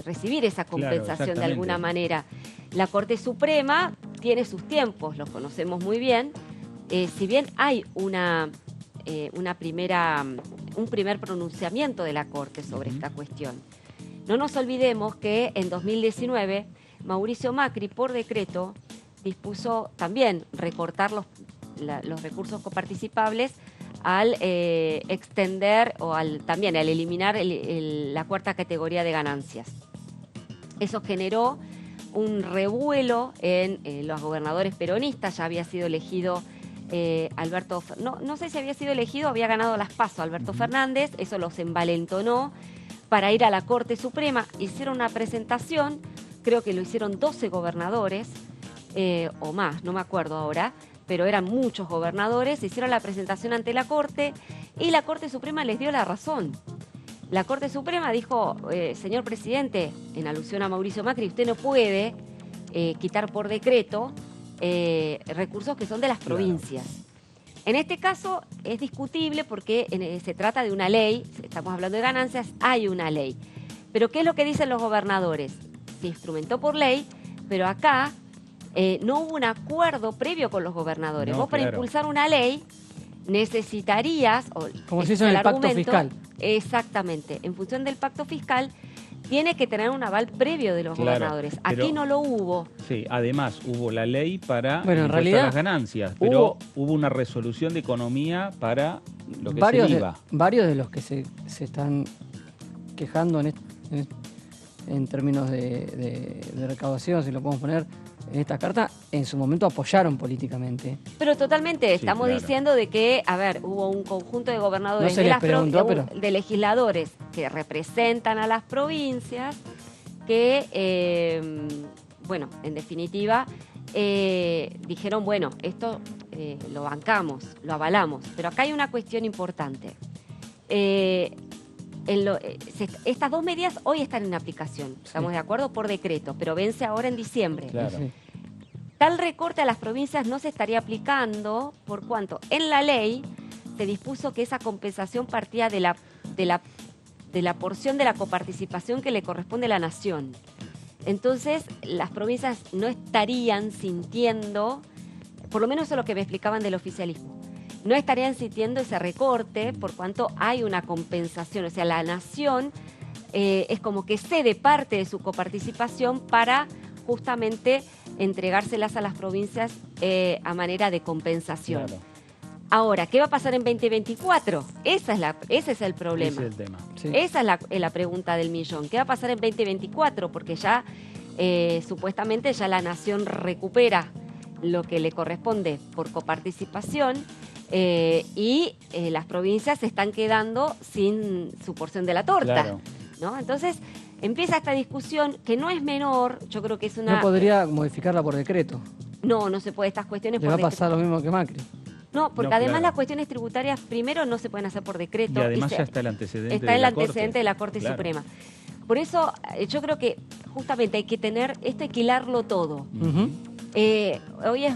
recibir esa compensación de alguna manera. La Corte Suprema tiene sus tiempos, los conocemos muy bien. Si bien hay un primer pronunciamiento de la Corte sobre esta cuestión. No nos olvidemos que en 2019 Mauricio Macri, por decreto, dispuso también recortar los recursos coparticipables al extender o también al eliminar la cuarta categoría de ganancias. Eso generó un revuelo en los gobernadores peronistas. Ya había sido elegido Alberto, no sé si había sido elegido, había ganado las PASO Alberto Fernández, eso los envalentonó para ir a la Corte Suprema. Hicieron una presentación, creo que lo hicieron 12 gobernadores o más, no me acuerdo ahora, pero eran muchos gobernadores, hicieron la presentación ante la Corte y la Corte Suprema les dio la razón. La Corte Suprema dijo, señor presidente, en alusión a Mauricio Macri, usted no puede quitar por decreto recursos que son de las provincias. En este caso es discutible porque se trata de una ley, estamos hablando de ganancias, hay una ley. Pero ¿qué es lo que dicen los gobernadores? Se instrumentó por ley, pero acá no hubo un acuerdo previo con los gobernadores. Vos para impulsar una ley necesitarías... Como se hizo en el pacto fiscal. Exactamente. En función del pacto fiscal, tiene que tener un aval previo de los gobernadores. Aquí no lo hubo. Sí, además hubo la ley para en realidad, las ganancias, pero hubo una resolución de economía para lo que varios es el IVA. Varios de los que se están quejando en términos de recaudación, si lo podemos poner en esta carta, en su momento apoyaron políticamente. Pero totalmente, estamos diciendo de que, hubo un conjunto de gobernadores, de legisladores que representan a las provincias, que, en definitiva, dijeron, esto lo bancamos, lo avalamos. Pero acá hay una cuestión importante. Estas dos medidas hoy están en aplicación, estamos de acuerdo, por decreto, pero vence ahora en diciembre. Claro. Sí. Tal recorte a las provincias no se estaría aplicando, por cuanto en la ley se dispuso que esa compensación partía de la porción de la coparticipación que le corresponde a la nación. Entonces, las provincias no estarían sintiendo, por lo menos eso es lo que me explicaban del oficialismo, no estarían sintiendo ese recorte por cuanto hay una compensación. O sea, la nación es como que cede parte de su coparticipación para justamente entregárselas a las provincias a manera de compensación. Claro. Ahora, ¿qué va a pasar en 2024? Ese es el problema. Ese es el tema. Sí. Esa es la pregunta del millón. ¿Qué va a pasar en 2024? Porque ya supuestamente ya la nación recupera lo que le corresponde por coparticipación. Y las provincias se están quedando sin su porción de la torta. Claro. ¿No? Entonces empieza esta discusión que no es menor, yo creo que es una... ¿No podría modificarla por decreto? No se puede, estas cuestiones por decreto. ¿Le va a pasar lo mismo que Macri? No, porque además las cuestiones tributarias primero no se pueden hacer por decreto. Y además ya está el antecedente de la Corte Suprema. Por eso yo creo que justamente hay que hilarlo todo. Hoy es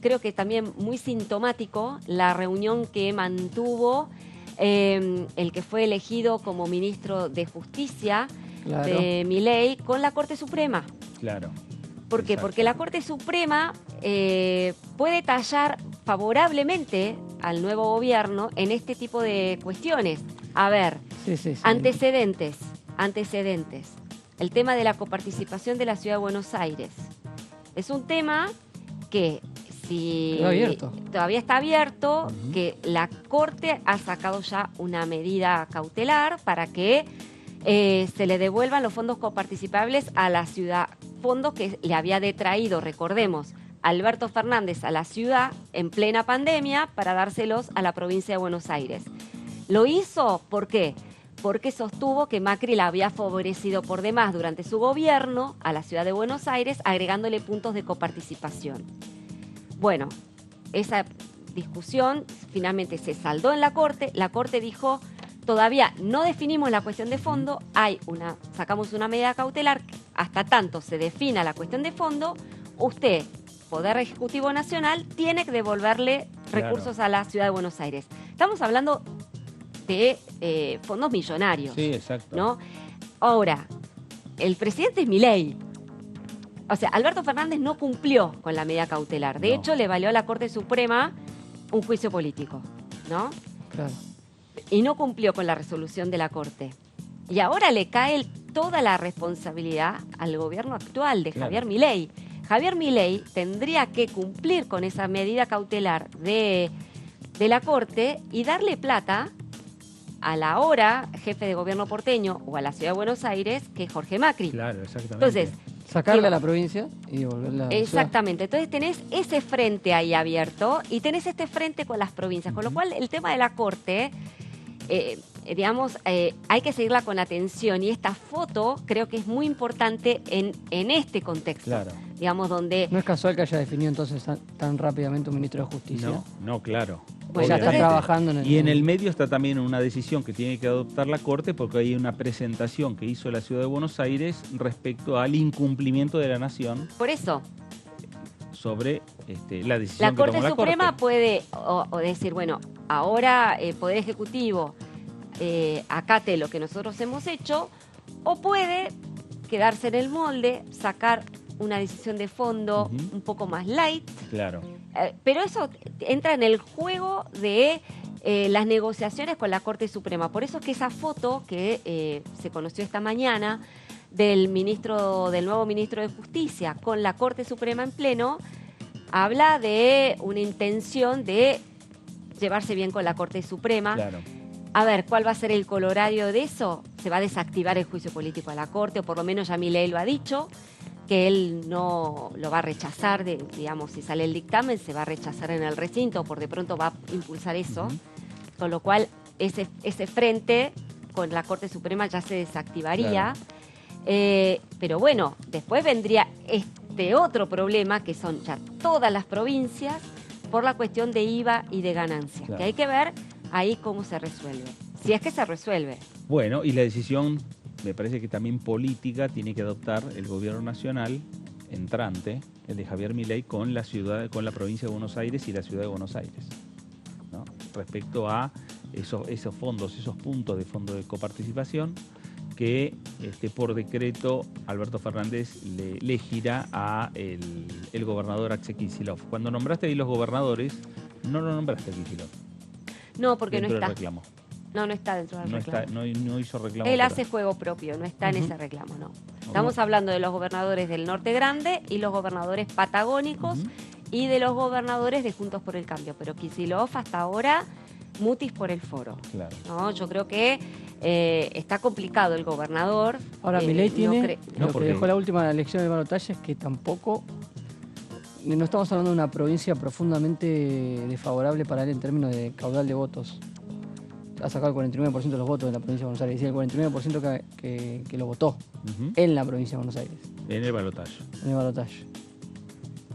creo que también muy sintomático la reunión que mantuvo el que fue elegido como ministro de Justicia de Milei con la Corte Suprema. Claro. ¿Por qué? Porque la Corte Suprema puede tallar favorablemente al nuevo gobierno en este tipo de cuestiones. A ver, antecedentes. El tema de la coparticipación de la Ciudad de Buenos Aires. Es un tema que todavía está abierto, que la Corte ha sacado ya una medida cautelar para que se le devuelvan los fondos coparticipables a la ciudad, fondos que le había detraído, recordemos, Alberto Fernández a la ciudad en plena pandemia para dárselos a la provincia de Buenos Aires. ¿Lo hizo? ¿Por qué? Porque sostuvo que Macri la había favorecido por demás durante su gobierno a la ciudad de Buenos Aires, agregándole puntos de coparticipación. Bueno, esa discusión finalmente se saldó en la Corte. La Corte dijo, todavía no definimos la cuestión de fondo, sacamos una medida cautelar hasta tanto se defina la cuestión de fondo, usted, Poder Ejecutivo Nacional, tiene que devolverle recursos a la Ciudad de Buenos Aires. Estamos hablando de fondos millonarios. Sí, exacto. ¿No? Ahora, el presidente es Milei. O sea, Alberto Fernández no cumplió con la medida cautelar. De hecho, le valió a la Corte Suprema un juicio político, ¿no? Claro. Y no cumplió con la resolución de la Corte. Y ahora le cae toda la responsabilidad al gobierno actual de Javier Milei. Javier Milei tendría que cumplir con esa medida cautelar de la Corte y darle plata a la ahora jefe de gobierno porteño o a la Ciudad de Buenos Aires, que es Jorge Macri. Claro, exactamente. Entonces, sacarle a la provincia y devolverla a la exactamente. Entonces tenés ese frente ahí abierto y tenés este frente con las provincias. Con lo cual, el tema de la Corte, hay que seguirla con atención. Y esta foto creo que es muy importante en este contexto. Claro. Digamos, donde... No es casual que haya definido entonces tan rápidamente un ministro de Justicia. No, claro. Bueno, ya está entonces, trabajando en el... Y en el medio está también una decisión que tiene que adoptar la Corte, porque hay una presentación que hizo la Ciudad de Buenos Aires respecto al incumplimiento de la Nación por eso, sobre la decisión la que Corte tomó la Suprema Corte. puede o decir, bueno, ahora Poder Ejecutivo acate lo que nosotros hemos hecho, o puede quedarse en el molde, sacar una decisión de fondo un poco más light. Claro. Pero eso entra en el juego de las negociaciones con la Corte Suprema. Por eso es que esa foto que se conoció esta mañana del nuevo ministro de Justicia con la Corte Suprema en pleno, habla de una intención de llevarse bien con la Corte Suprema. Claro. A ver, ¿cuál va a ser el colorario de eso? Se va a desactivar el juicio político a la Corte, o por lo menos ya Milei lo ha dicho, que él no lo va a rechazar, digamos, si sale el dictamen, se va a rechazar en el recinto, por de pronto va a impulsar eso, con lo cual ese frente con la Corte Suprema ya se desactivaría. Claro. Pero bueno, después vendría este otro problema, que son ya todas las provincias, por la cuestión de IVA y de ganancias, claro, que hay que ver ahí cómo se resuelve, si es que se resuelve. Bueno, y la decisión, me parece que también política, tiene que adoptar el gobierno nacional entrante, el de Javier Milei, con la provincia de Buenos Aires y la ciudad de Buenos Aires, ¿no? Respecto a esos fondos, esos puntos de fondo de coparticipación que por decreto Alberto Fernández le gira a el gobernador Axel Kicillof. Cuando nombraste ahí los gobernadores, no lo nombraste a Kicillof. No, porque no está. Reclamo. No está dentro del reclamo. No hizo reclamo. Él hace juego propio, no está en ese reclamo, no. Estamos hablando de los gobernadores del Norte Grande y los gobernadores patagónicos y de los gobernadores de Juntos por el Cambio. Pero Kicillof hasta ahora, mutis por el foro. Claro. ¿No? Yo creo que está complicado el gobernador. Ahora, Milei tiene lo que porque dejó la última elección del balotaje es que tampoco... No estamos hablando de una provincia profundamente desfavorable para él en términos de caudal de votos. Ha sacado el 49% de los votos de la provincia de Buenos Aires. Y el 49% que lo votó en la provincia de Buenos Aires. En el balotaje. En el balotaje.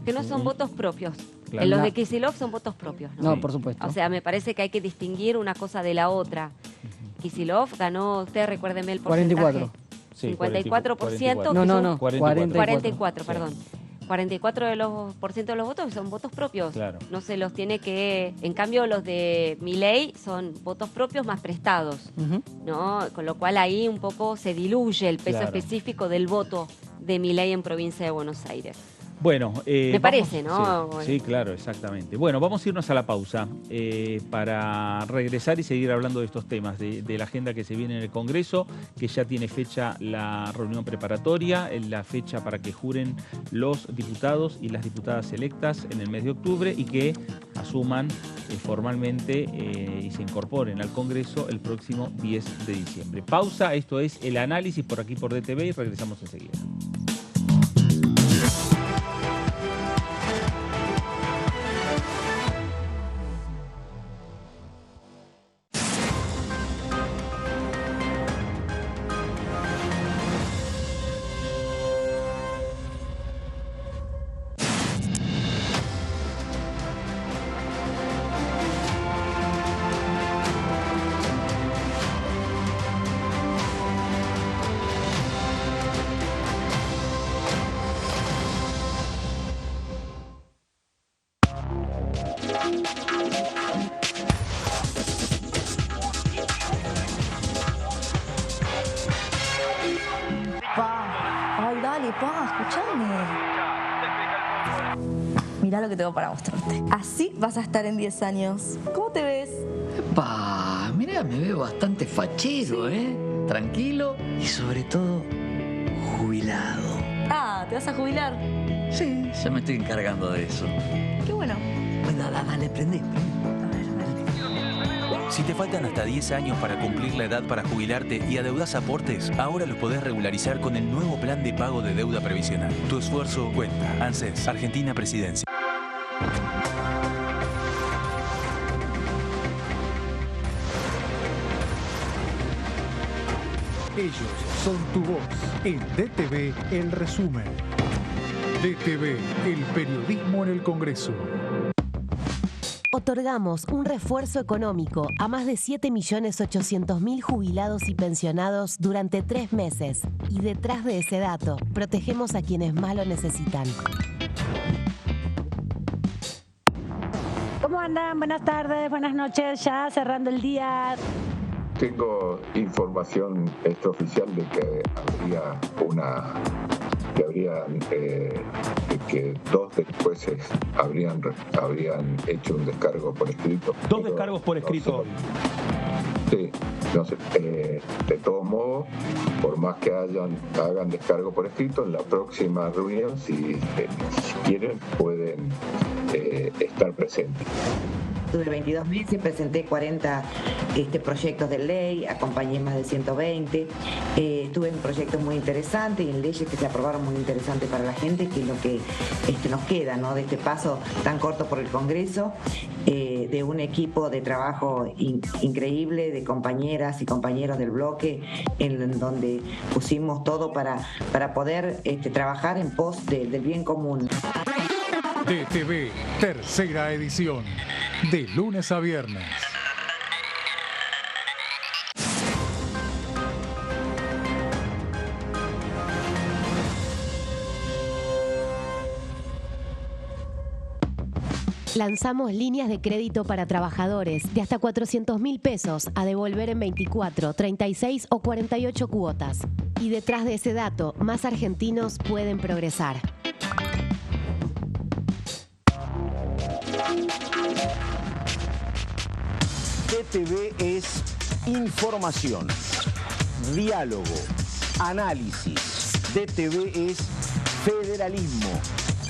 Que no son votos propios. Claro. En los de Kicillof son votos propios, ¿no? No, por supuesto. O sea, me parece que hay que distinguir una cosa de la otra. Kicillof ganó, usted recuérdeme el porcentaje. 44. Sí, 54%. No. 44, perdón. 44% de los votos son votos propios. Claro. No se los tiene que... En cambio, los de Milei son votos propios más prestados, ¿no? Con lo cual ahí un poco se diluye el peso específico del voto de Milei en provincia de Buenos Aires. Bueno, me parece, ¿no? Sí, claro, exactamente. Bueno, vamos a irnos a la pausa para regresar y seguir hablando de estos temas, de la agenda que se viene en el Congreso, que ya tiene fecha la reunión preparatoria, la fecha para que juren los diputados y las diputadas electas en el mes de octubre y que asuman formalmente y se incorporen al Congreso el próximo 10 de diciembre. Pausa, esto es El Análisis por aquí por DTV y regresamos enseguida. Pa. Ay, dale, pa, escuchame. Mirá lo que tengo para mostrarte. Así vas a estar en 10 años. ¿Cómo te ves? Pa, mirá, me veo bastante fachero, ¿eh? Tranquilo y sobre todo jubilado. Ah, ¿te vas a jubilar? Sí, ya me estoy encargando de eso. Qué bueno. Bueno, dale, prende. Si te faltan hasta 10 años para cumplir la edad para jubilarte y adeudas aportes, ahora los podés regularizar con el nuevo plan de pago de deuda previsional. Tu esfuerzo cuenta. ANSES, Argentina Presidencia. Ellos son tu voz. En DTV, el resumen. DTV, el periodismo en el Congreso. Otorgamos un refuerzo económico a más de 7.800.000 jubilados y pensionados durante 3 meses. Y detrás de ese dato, protegemos a quienes más lo necesitan. ¿Cómo andan? Buenas tardes, buenas noches, ya cerrando el día. Tengo información extraoficial de que que 2 jueces habrían hecho un descargo por escrito. 2 descargos por escrito. Sí, no sé, de todos modos, por más que hagan descargo por escrito, en la próxima reunión, si quieren, pueden estar presentes. Tuve 22 meses, presenté 40 proyectos de ley, acompañé más de 120. Estuve en proyectos muy interesantes y en leyes que se aprobaron muy interesantes para la gente, que es lo que nos queda, ¿no?, de este paso tan corto por el Congreso, de un equipo de trabajo increíble, de compañeras y compañeros del bloque, en donde pusimos todo para poder trabajar en pos del bien común. DTV, tercera edición, de lunes a viernes. Lanzamos líneas de crédito para trabajadores de hasta 400.000 pesos a devolver en 24, 36 o 48 cuotas. Y detrás de ese dato, más argentinos pueden progresar. DTV es información, diálogo, análisis. DTV es federalismo,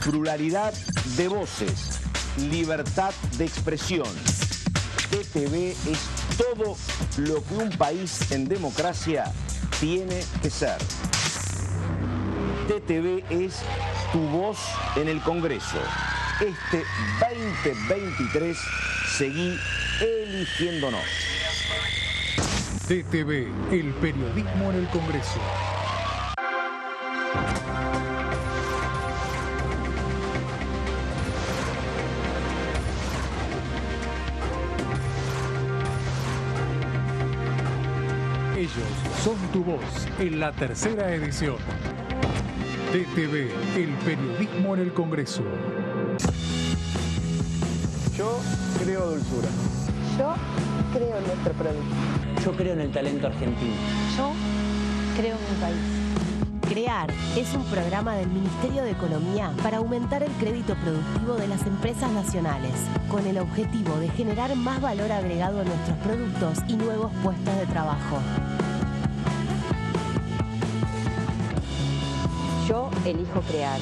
pluralidad de voces, libertad de expresión. DTV es todo lo que un país en democracia tiene que ser. DTV es tu voz en el Congreso. Este 2023 seguí eligiéndonos. DTV, el periodismo en el Congreso. Ellos son tu voz en la tercera edición. DTV, el periodismo en el Congreso. Yo creo dulzura. Yo creo en nuestro producto. Yo creo en el talento argentino. Yo creo en mi país. CREAR es un programa del Ministerio de Economía para aumentar el crédito productivo de las empresas nacionales, con el objetivo de generar más valor agregado a nuestros productos y nuevos puestos de trabajo. Yo elijo crear.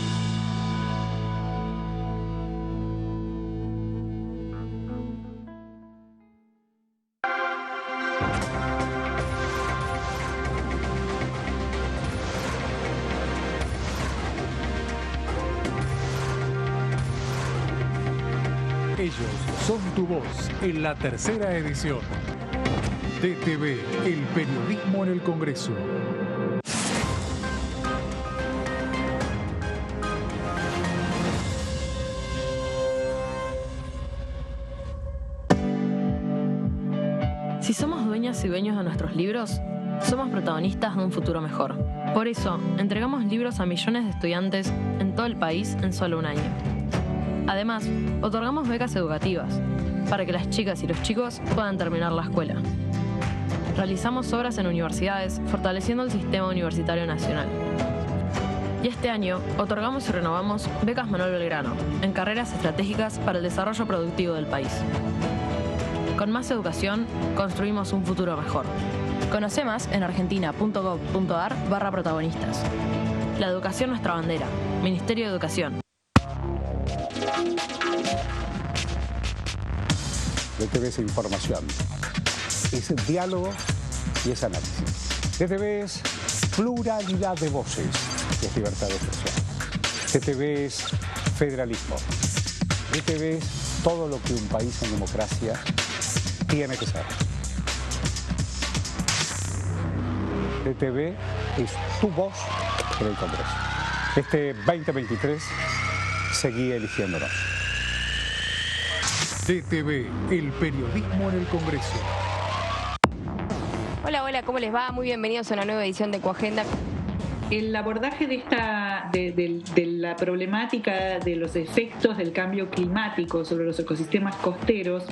Ellos son tu voz en la tercera edición. DTV, el periodismo en el Congreso. Si somos dueñas y dueños de nuestros libros, somos protagonistas de un futuro mejor. Por eso, entregamos libros a millones de estudiantes en todo el país en solo un año. Además, otorgamos becas educativas para que las chicas y los chicos puedan terminar la escuela. realizamos obras en universidades, fortaleciendo el sistema universitario nacional. Y este año otorgamos y renovamos becas Manuel Belgrano en carreras estratégicas para el desarrollo productivo del país. Con más educación, construimos un futuro mejor. Conoce más en argentina.gov.ar/protagonistas. La educación nuestra bandera. Ministerio de Educación. DTV es información, es diálogo y es análisis. DTV es pluralidad de voces, es libertad de expresión. DTV es federalismo. DTV es todo lo que un país en democracia tiene que ser. DTV es tu voz en el Congreso. Este 2023 seguí eligiéndonos. DTV, el periodismo en el Congreso. Hola, hola, ¿cómo les va? Muy bienvenidos a una nueva edición de Coagenda. El abordaje de la problemática de los efectos del cambio climático sobre los ecosistemas costeros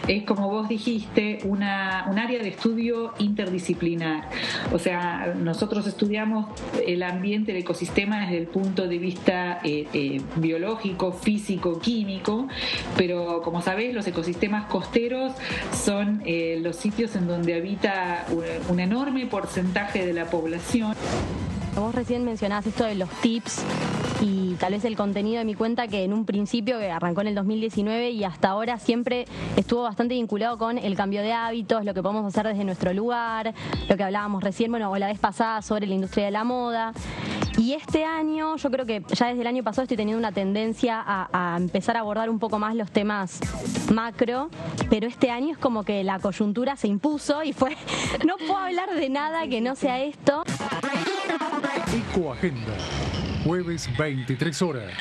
es, como vos dijiste, un área de estudio interdisciplinar. O sea, nosotros estudiamos el ambiente, el ecosistema desde el punto de vista biológico, físico, químico, pero como sabés, los ecosistemas costeros son los sitios en donde habita un enorme porcentaje de la población. Vos recién mencionabas esto de los tips y tal vez el contenido de mi cuenta, que en un principio que arrancó en el 2019 y hasta ahora siempre estuvo bastante vinculado con el cambio de hábitos, lo que podemos hacer desde nuestro lugar, lo que hablábamos recién, bueno, o la vez pasada sobre la industria de la moda. Y este año, yo creo que ya desde el año pasado estoy teniendo una tendencia a empezar a abordar un poco más los temas macro, pero este año es como que la coyuntura se impuso y fue, no puedo hablar de nada que no sea esto. Ecoagenda, jueves 23 horas.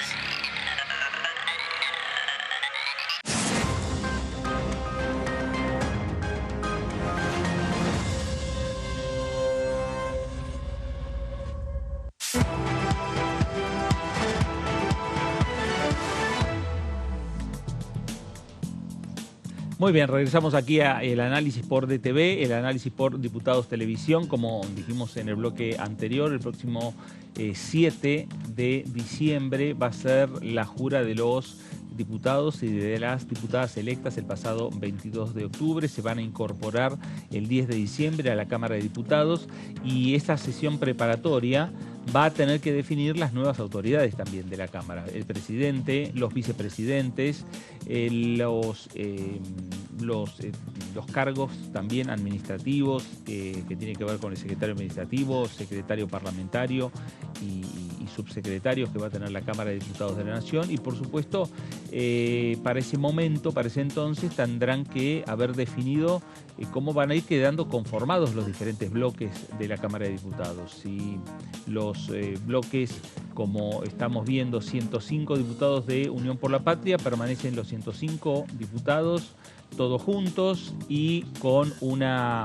Muy bien, regresamos aquí a el análisis por DTV, el análisis por Diputados Televisión. Como dijimos en el bloque anterior, el próximo 7 de diciembre va a ser la jura de los diputados y de las diputadas electas el pasado 22 de octubre. Se van a incorporar el 10 de diciembre a la Cámara de Diputados y esta sesión preparatoria va a tener que definir las nuevas autoridades también de la Cámara. El presidente, los vicepresidentes, los cargos también administrativos que tienen que ver con el secretario administrativo, secretario parlamentario y subsecretarios que va a tener la Cámara de Diputados de la Nación. Y por supuesto, para ese momento, para ese entonces, tendrán que haber definido cómo van a ir quedando conformados los diferentes bloques de la Cámara de Diputados. Si los bloques, como estamos viendo, 105 diputados de Unión por la Patria, permanecen los 105 diputados todos juntos y con una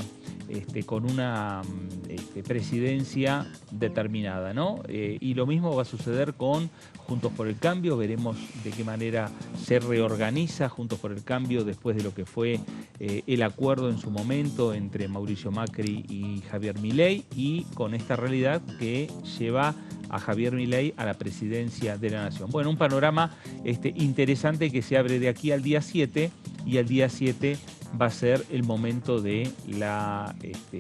presidencia determinada, ¿no? Y lo mismo va a suceder con Juntos por el Cambio. Veremos de qué manera se reorganiza Juntos por el Cambio después de lo que fue el acuerdo en su momento entre Mauricio Macri y Javier Milei, y con esta realidad que lleva a Javier Milei a la presidencia de la Nación. Bueno, un panorama interesante que se abre de aquí al día 7, y al día 7 va a ser el momento de la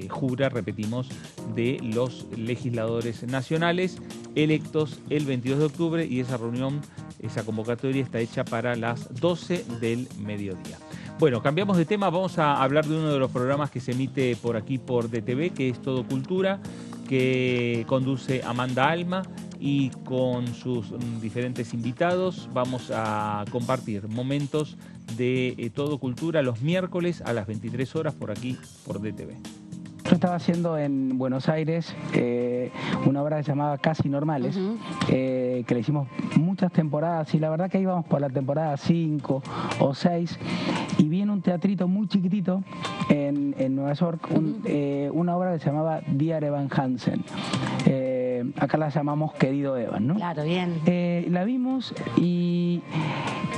jura, repetimos, de los legisladores nacionales electos el 22 de octubre, y esa reunión, esa convocatoria está hecha para las 12 del mediodía. Bueno, cambiamos de tema, vamos a hablar de uno de los programas que se emite por aquí por DTV, que es Todo Cultura, que conduce Amanda Alma, y con sus diferentes invitados vamos a compartir momentos de Todo Cultura los miércoles a las 23 horas por aquí, por DTV. Yo estaba haciendo en Buenos Aires una obra que se llamaba Casi Normales, que le hicimos muchas temporadas, y la verdad que íbamos por la temporada 5 o 6, y vi en un teatrito muy chiquitito en Nueva York una obra que se llamaba Dear Evan Hansen. Acá la llamamos Querido Evan, ¿no? Claro, bien. La vimos y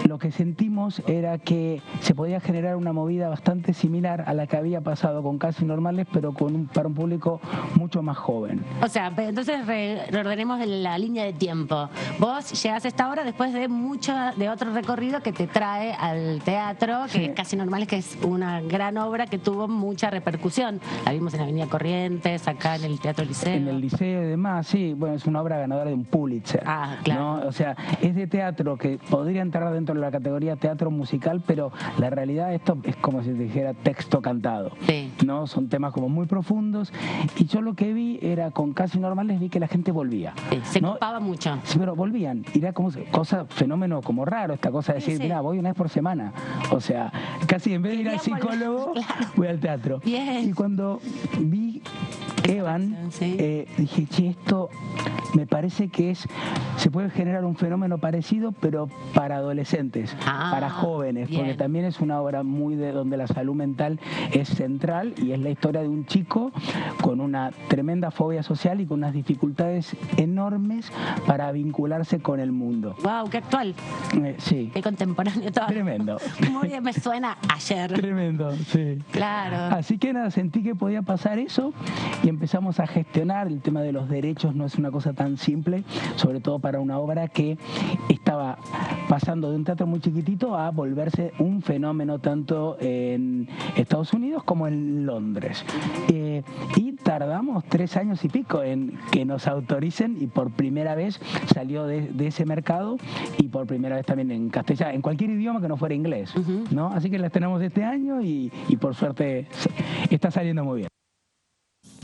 lo que sentimos era que se podía generar una movida bastante similar a la que había pasado con Casi Normales, pero para un público mucho más joven. O sea, entonces reordenemos la línea de tiempo. Vos llegás a esta hora después de otro recorrido que te trae al teatro, que es Casi Normales, que es una gran obra que tuvo mucha repercusión. La vimos en la Avenida Corrientes, acá en el Teatro Liceo. En el Liceo y demás, sí. Bueno, es una obra ganadora de un Pulitzer. Ah, claro. ¿no? O sea, es de teatro que podría entrar dentro de la categoría teatro musical, pero la realidad esto es como si dijera texto cantado. Sí. ¿No? Son temas como muy profundos. Y yo lo que vi era, con Casi Normales, vi que la gente volvía. Sí, se ¿no? ocupaba mucho. Sí, pero volvían. Y era como fenómeno como raro, esta cosa de decir, mira, voy una vez por semana. O sea, casi en vez de ir al psicólogo, voy al teatro. Bien. Y cuando vi Evan, dije, che, esto me parece que se puede generar un fenómeno parecido, pero para adolescentes, para jóvenes, bien. porque también es una obra muy de donde la salud mental es central, y es la historia de un chico con una tremenda fobia social y con unas dificultades enormes para vincularse con el mundo. Wow, qué actual. Sí. Qué contemporáneo todo. Tremendo. Muy bien, me suena ayer. Tremendo, sí. Claro. Así que nada, sentí que podía pasar eso y empezamos a gestionar. El tema de los derechos no es una cosa tan simple, sobre todo para una obra que estaba pasando de un teatro muy chiquitito a volverse un fenómeno tanto en Estados Unidos como en Londres. Y tardamos 3 años y pico en que nos autoricen, y por primera vez salió de ese mercado, y por primera vez también en castellano, en cualquier idioma que no fuera inglés, ¿no? Así que la estrenamos este año y por suerte está saliendo muy bien.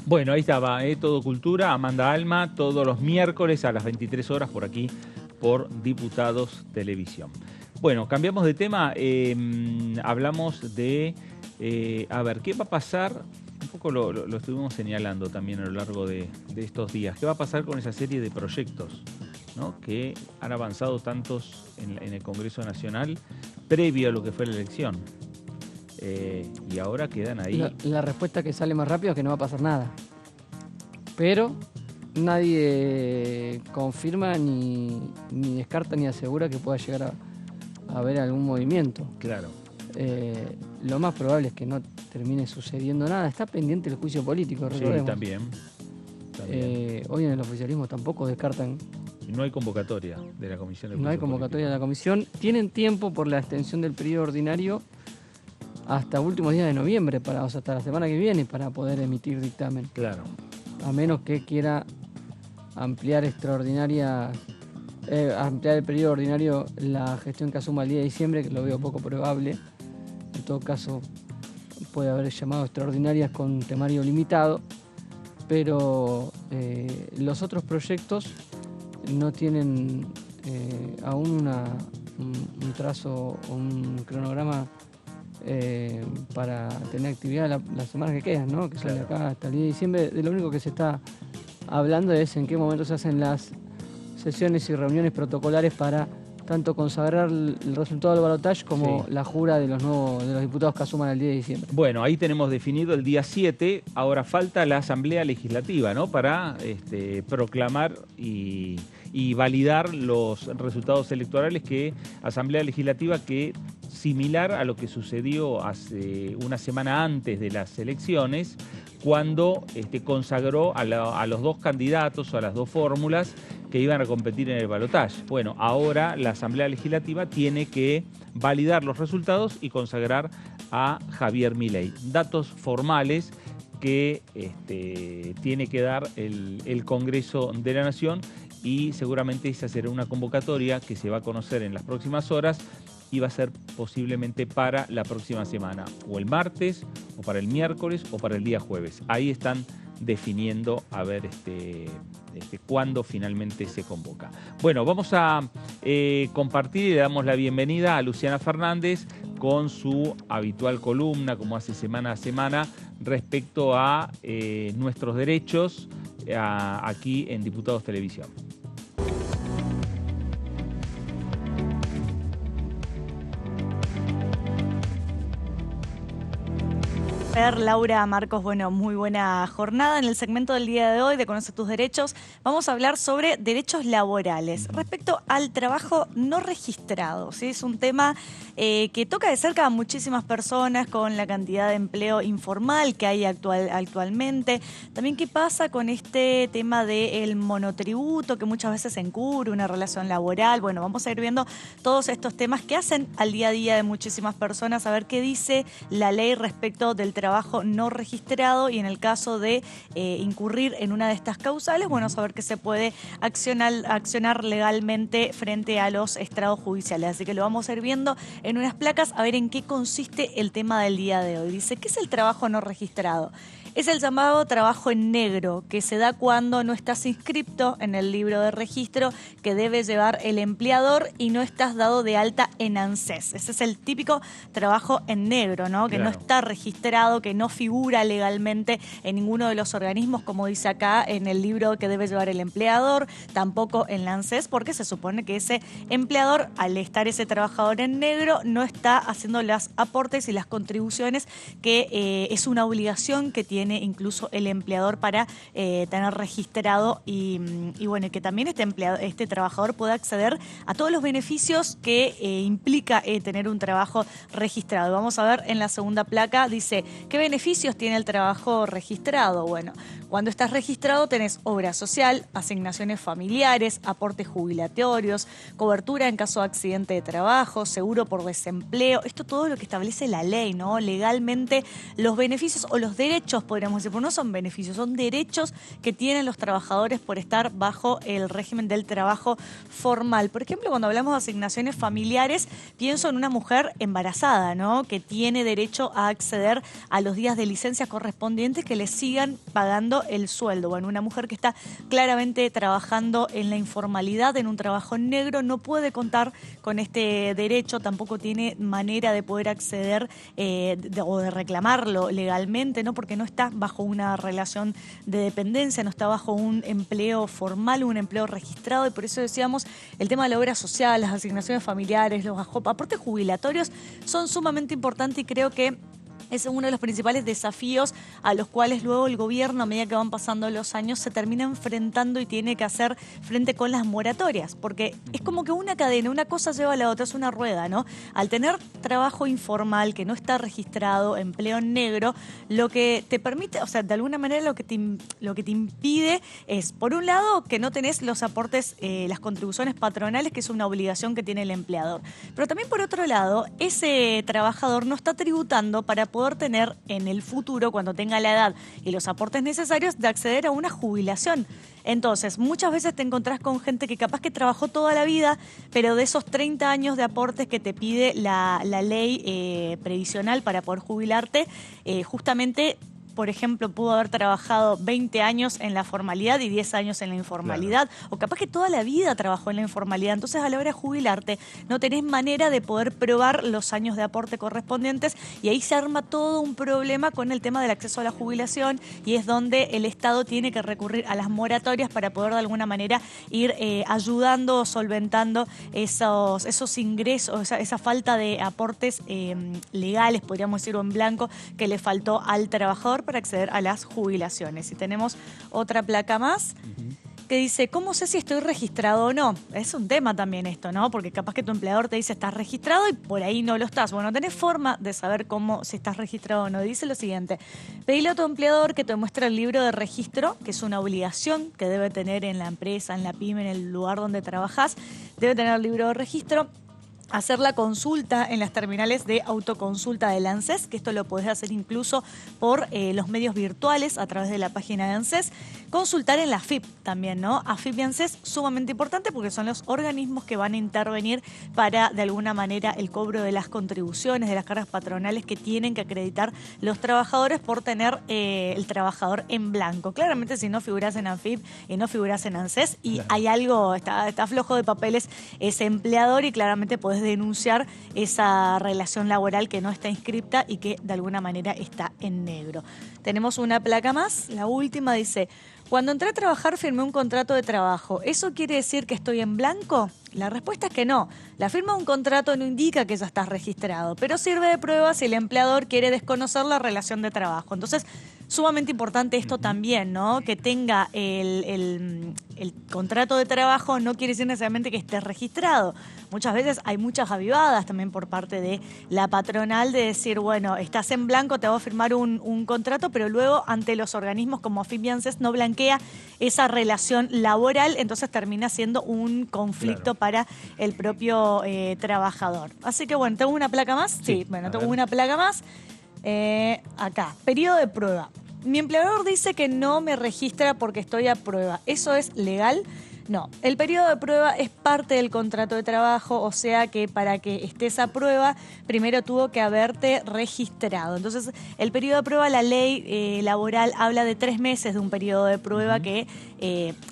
Bueno, ahí estaba, Todo Cultura, Amanda Alma, todos los miércoles a las 23 horas por aquí, por Diputados Televisión. Bueno, cambiamos de tema, hablamos de, a ver, ¿qué va a pasar? Un poco lo estuvimos señalando también a lo largo de estos días. ¿Qué va a pasar con esa serie de proyectos, ¿no?, que han avanzado tantos en el Congreso Nacional previo a lo que fue la elección? Y ahora quedan ahí. La respuesta que sale más rápido es que no va a pasar nada. Pero nadie confirma ni descarta ni asegura que pueda llegar a haber algún movimiento. Claro. Lo más probable es que no termine sucediendo nada. Está pendiente el juicio político, recordemos. Sí, también. Hoy en el oficialismo tampoco descartan. No hay convocatoria de la Comisión de No hay convocatoria de la Comisión. Tienen tiempo por la extensión del periodo ordinario hasta últimos días de noviembre, hasta la semana que viene, para poder emitir dictamen. Claro. A menos que quiera ampliar ampliar el periodo ordinario la gestión que asuma el día de diciembre, que lo veo poco probable. En todo caso, puede haber llamado extraordinarias con temario limitado, pero los otros proyectos no tienen aún un trazo, un cronograma para tener actividad las semanas que quedan, ¿no? Que sale acá hasta el día de diciembre. De lo único que se está hablando es en qué momento se hacen las sesiones y reuniones protocolares para tanto consagrar el resultado del balotaje como la jura de los diputados que asuman el 10 de diciembre. Bueno, ahí tenemos definido el día 7, ahora falta la Asamblea Legislativa, ¿no?, para proclamar y validar los resultados electorales, Asamblea Legislativa que, similar a lo que sucedió hace una semana antes de las elecciones, cuando consagró a los dos candidatos o a las dos fórmulas que iban a competir en el balotaje. Bueno, ahora la Asamblea Legislativa tiene que validar los resultados y consagrar a Javier Milei. Datos formales que tiene que dar el Congreso de la Nación, y seguramente esa será una convocatoria que se va a conocer en las próximas horas y va a ser posiblemente para la próxima semana, o el martes, o para el miércoles, o para el día jueves. Ahí están definiendo a ver cuándo finalmente se convoca. Bueno, vamos a compartir y le damos la bienvenida a Luciana Fernández con su habitual columna, como hace semana a semana, respecto a nuestros derechos aquí en Diputados Televisión. Fer, Laura, Marcos, bueno, muy buena jornada. En el segmento del día de hoy de Conoce tus Derechos vamos a hablar sobre derechos laborales respecto al trabajo no registrado, ¿sí? Es un tema que toca de cerca a muchísimas personas con la cantidad de empleo informal que hay actualmente. También qué pasa con este tema del monotributo que muchas veces encubre una relación laboral. Bueno, vamos a ir viendo todos estos temas que hacen al día a día de muchísimas personas, a ver qué dice la ley respecto del trabajo no registrado y en el caso de incurrir en una de estas causales, bueno, saber qué se puede accionar legalmente frente a los estrados judiciales. Así que lo vamos a ir viendo en unas placas a ver en qué consiste el tema del día de hoy. Dice, ¿qué es el trabajo no registrado? Es el llamado trabajo en negro, que se da cuando no estás inscripto en el libro de registro que debe llevar el empleador y no estás dado de alta en ANSES. Ese es el típico trabajo en negro, ¿no? Que claro, no está registrado, que no figura legalmente en ninguno de los organismos, como dice acá, en el libro que debe llevar el empleador, tampoco en la ANSES, porque se supone que ese empleador, al estar ese trabajador en negro, no está haciendo los aportes y las contribuciones que es una obligación que tiene incluso el empleador para tener registrado y bueno, que también este trabajador pueda acceder a todos los beneficios que implica tener un trabajo registrado. Vamos a ver en la segunda placa, dice, ¿qué beneficios tiene el trabajo registrado? Bueno, cuando estás registrado tenés obra social, asignaciones familiares, aportes jubilatorios, cobertura en caso de accidente de trabajo, seguro por desempleo, esto todo lo que establece la ley, ¿no? Legalmente los beneficios o los derechos, podríamos decir, pero no son beneficios, son derechos que tienen los trabajadores por estar bajo el régimen del trabajo formal. Por ejemplo, cuando hablamos de asignaciones familiares, pienso en una mujer embarazada, ¿no? Que tiene derecho a acceder a los días de licencia correspondientes que le sigan pagando el sueldo. Bueno, una mujer que está claramente trabajando en la informalidad, en un trabajo negro, no puede contar con este derecho, tampoco tiene manera de poder acceder o de reclamarlo legalmente, ¿no? Porque no está bajo una relación de dependencia, no está bajo un empleo formal, un empleo registrado, y por eso decíamos, el tema de la obra social, las asignaciones familiares, los aportes jubilatorios son sumamente importantes y creo que es uno de los principales desafíos a los cuales luego el gobierno, a medida que van pasando los años, se termina enfrentando y tiene que hacer frente con las moratorias, porque es como que una cadena, una cosa lleva a la otra, es una rueda, ¿no? Al tener trabajo informal que no está registrado, empleo negro, lo que te permite, o sea, de alguna manera lo que te impide es, por un lado, que no tenés los aportes, las contribuciones patronales, que es una obligación que tiene el empleador, pero también por otro lado, ese trabajador no está tributando para poder tener en el futuro, cuando tenga la edad y los aportes necesarios, de acceder a una jubilación. Entonces, muchas veces te encontrás con gente que capaz que trabajó toda la vida, pero de esos 30 años de aportes que te pide la ley previsional para poder jubilarte, justamente, por ejemplo, pudo haber trabajado 20 años en la formalidad y 10 años en la informalidad, claro, o capaz que toda la vida trabajó en la informalidad. Entonces, a la hora de jubilarte, no tenés manera de poder probar los años de aporte correspondientes y ahí se arma todo un problema con el tema del acceso a la jubilación y es donde el Estado tiene que recurrir a las moratorias para poder de alguna manera ir ayudando o solventando esos ingresos, esa falta de aportes legales, podríamos decir, o en blanco, que le faltó al trabajador para acceder a las jubilaciones. Y tenemos otra placa más que dice, ¿cómo sé si estoy registrado o no? Es un tema también esto, ¿no? Porque capaz que tu empleador te dice, estás registrado y por ahí no lo estás. Bueno, tenés forma de saber si estás registrado o no. Dice lo siguiente, pedile a tu empleador que te muestre el libro de registro, que es una obligación que debe tener en la empresa, en la pyme, en el lugar donde trabajás. Debe tener el libro de registro. Hacer la consulta en las terminales de autoconsulta del ANSES, que esto lo podés hacer incluso por los medios virtuales a través de la página de ANSES. Consultar en la AFIP también, ¿no? AFIP y ANSES, sumamente importante porque son los organismos que van a intervenir para, de alguna manera, el cobro de las contribuciones, de las cargas patronales que tienen que acreditar los trabajadores por tener el trabajador en blanco. Claramente, si no figurás en AFIP y no figurás en ANSES y claro, hay algo, está flojo de papeles ese empleador y claramente podés es denunciar esa relación laboral que no está inscripta y que de alguna manera está en negro. Tenemos una placa más, la última dice: cuando entré a trabajar firmé un contrato de trabajo. ¿Eso quiere decir que estoy en blanco? La respuesta es que no. La firma de un contrato no indica que ya estás registrado, pero sirve de prueba si el empleador quiere desconocer la relación de trabajo. Entonces, sumamente importante esto también, ¿no? Que tenga el contrato de trabajo no quiere decir necesariamente que esté registrado. Muchas veces hay muchas avivadas también por parte de la patronal de decir, bueno, estás en blanco, te voy a firmar un contrato, pero luego ante los organismos como AFIP y ANSES no blanquea esa relación laboral, entonces termina siendo un conflicto para el propio trabajador. Así que bueno, ¿tengo una placa más? Sí, bueno, tengo una placa más. Acá, periodo de prueba. Mi empleador dice que no me registra porque estoy a prueba. ¿Eso es legal? No, el periodo de prueba es parte del contrato de trabajo, o sea que para que estés a prueba, primero tuvo que haberte registrado. Entonces, el periodo de prueba, la ley laboral habla de 3 meses de un periodo de prueba que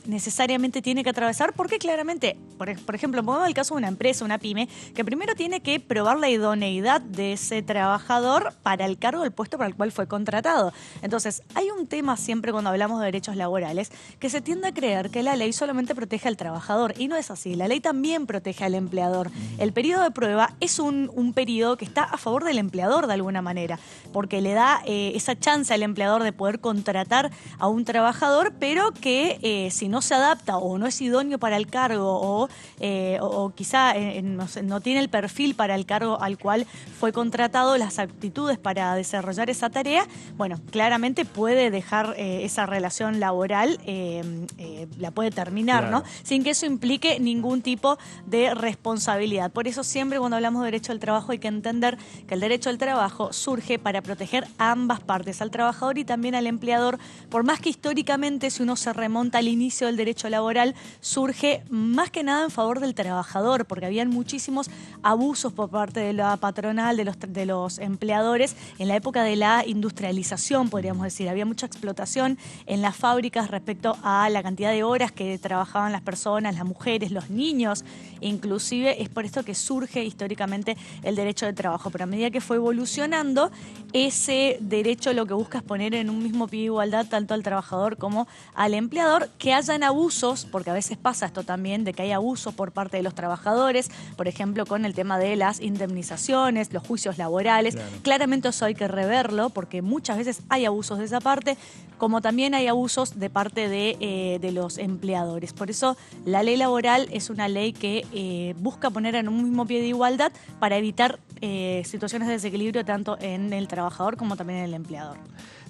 necesariamente tiene que atravesar, porque claramente, por ejemplo, pongamos el caso de una empresa, una pyme, que primero tiene que probar la idoneidad de ese trabajador para el cargo del puesto para el cual fue contratado. Entonces, hay un tema siempre cuando hablamos de derechos laborales, que se tiende a creer que la ley solamente protege al trabajador, y no es así. La ley también protege al empleador. El periodo de prueba es un periodo que está a favor del empleador de alguna manera, porque le da esa chance al empleador de poder contratar a un trabajador, pero que si no se adapta o no es idóneo para el cargo o quizá no tiene el perfil para el cargo al cual fue contratado, las aptitudes para desarrollar esa tarea, bueno, claramente puede dejar esa relación laboral, la puede terminar, claro, ¿no? Sin que eso implique ningún tipo de responsabilidad. Por eso siempre cuando hablamos de derecho al trabajo hay que entender que el derecho al trabajo surge para proteger a ambas partes, al trabajador y también al empleador, por más que históricamente, si uno se remonta al inicio del derecho laboral, surge más que nada en favor del trabajador, porque habían muchísimos abusos por parte de la patronal, de los empleadores, en la época de la industrialización, podríamos decir. Había mucha explotación en las fábricas respecto a la cantidad de horas que trabajaban las personas, las mujeres, los niños, inclusive es por esto que surge históricamente el derecho de trabajo. Pero a medida que fue evolucionando, ese derecho lo que busca es poner en un mismo pie de igualdad tanto al trabajador como al empleador, que hayan abusos, porque a veces pasa esto también, de que hay abusos por parte de los trabajadores, por ejemplo, con el tema de las indemnizaciones, los juicios laborales. Claro. Claramente eso hay que reverlo, porque muchas veces hay abusos de esa parte, como también hay abusos de parte de los empleadores. Por eso la ley laboral es una ley que busca poner en un mismo pie de igualdad para evitar situaciones de desequilibrio tanto en el trabajador como también en el empleador.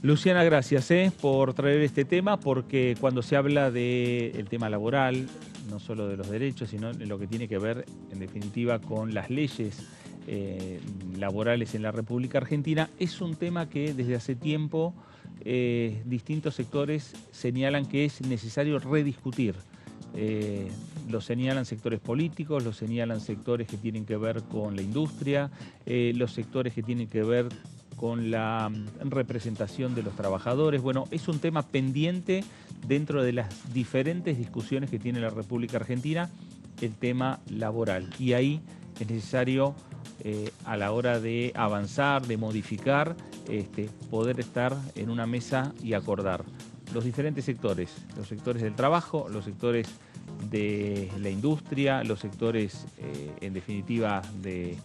Luciana, gracias por traer este tema, porque cuando se habla del tema laboral, no solo de los derechos, sino de lo que tiene que ver, en definitiva, con las leyes laborales en la República Argentina, es un tema que desde hace tiempo distintos sectores señalan que es necesario rediscutir. Lo señalan sectores políticos, lo señalan sectores que tienen que ver con la industria, los sectores que tienen que ver con la representación de los trabajadores. Bueno, es un tema pendiente dentro de las diferentes discusiones que tiene la República Argentina, el tema laboral. Y ahí es necesario, a la hora de avanzar, de modificar, poder estar en una mesa y acordar los diferentes sectores, los sectores del trabajo, los sectores de la industria, los sectores, en definitiva, de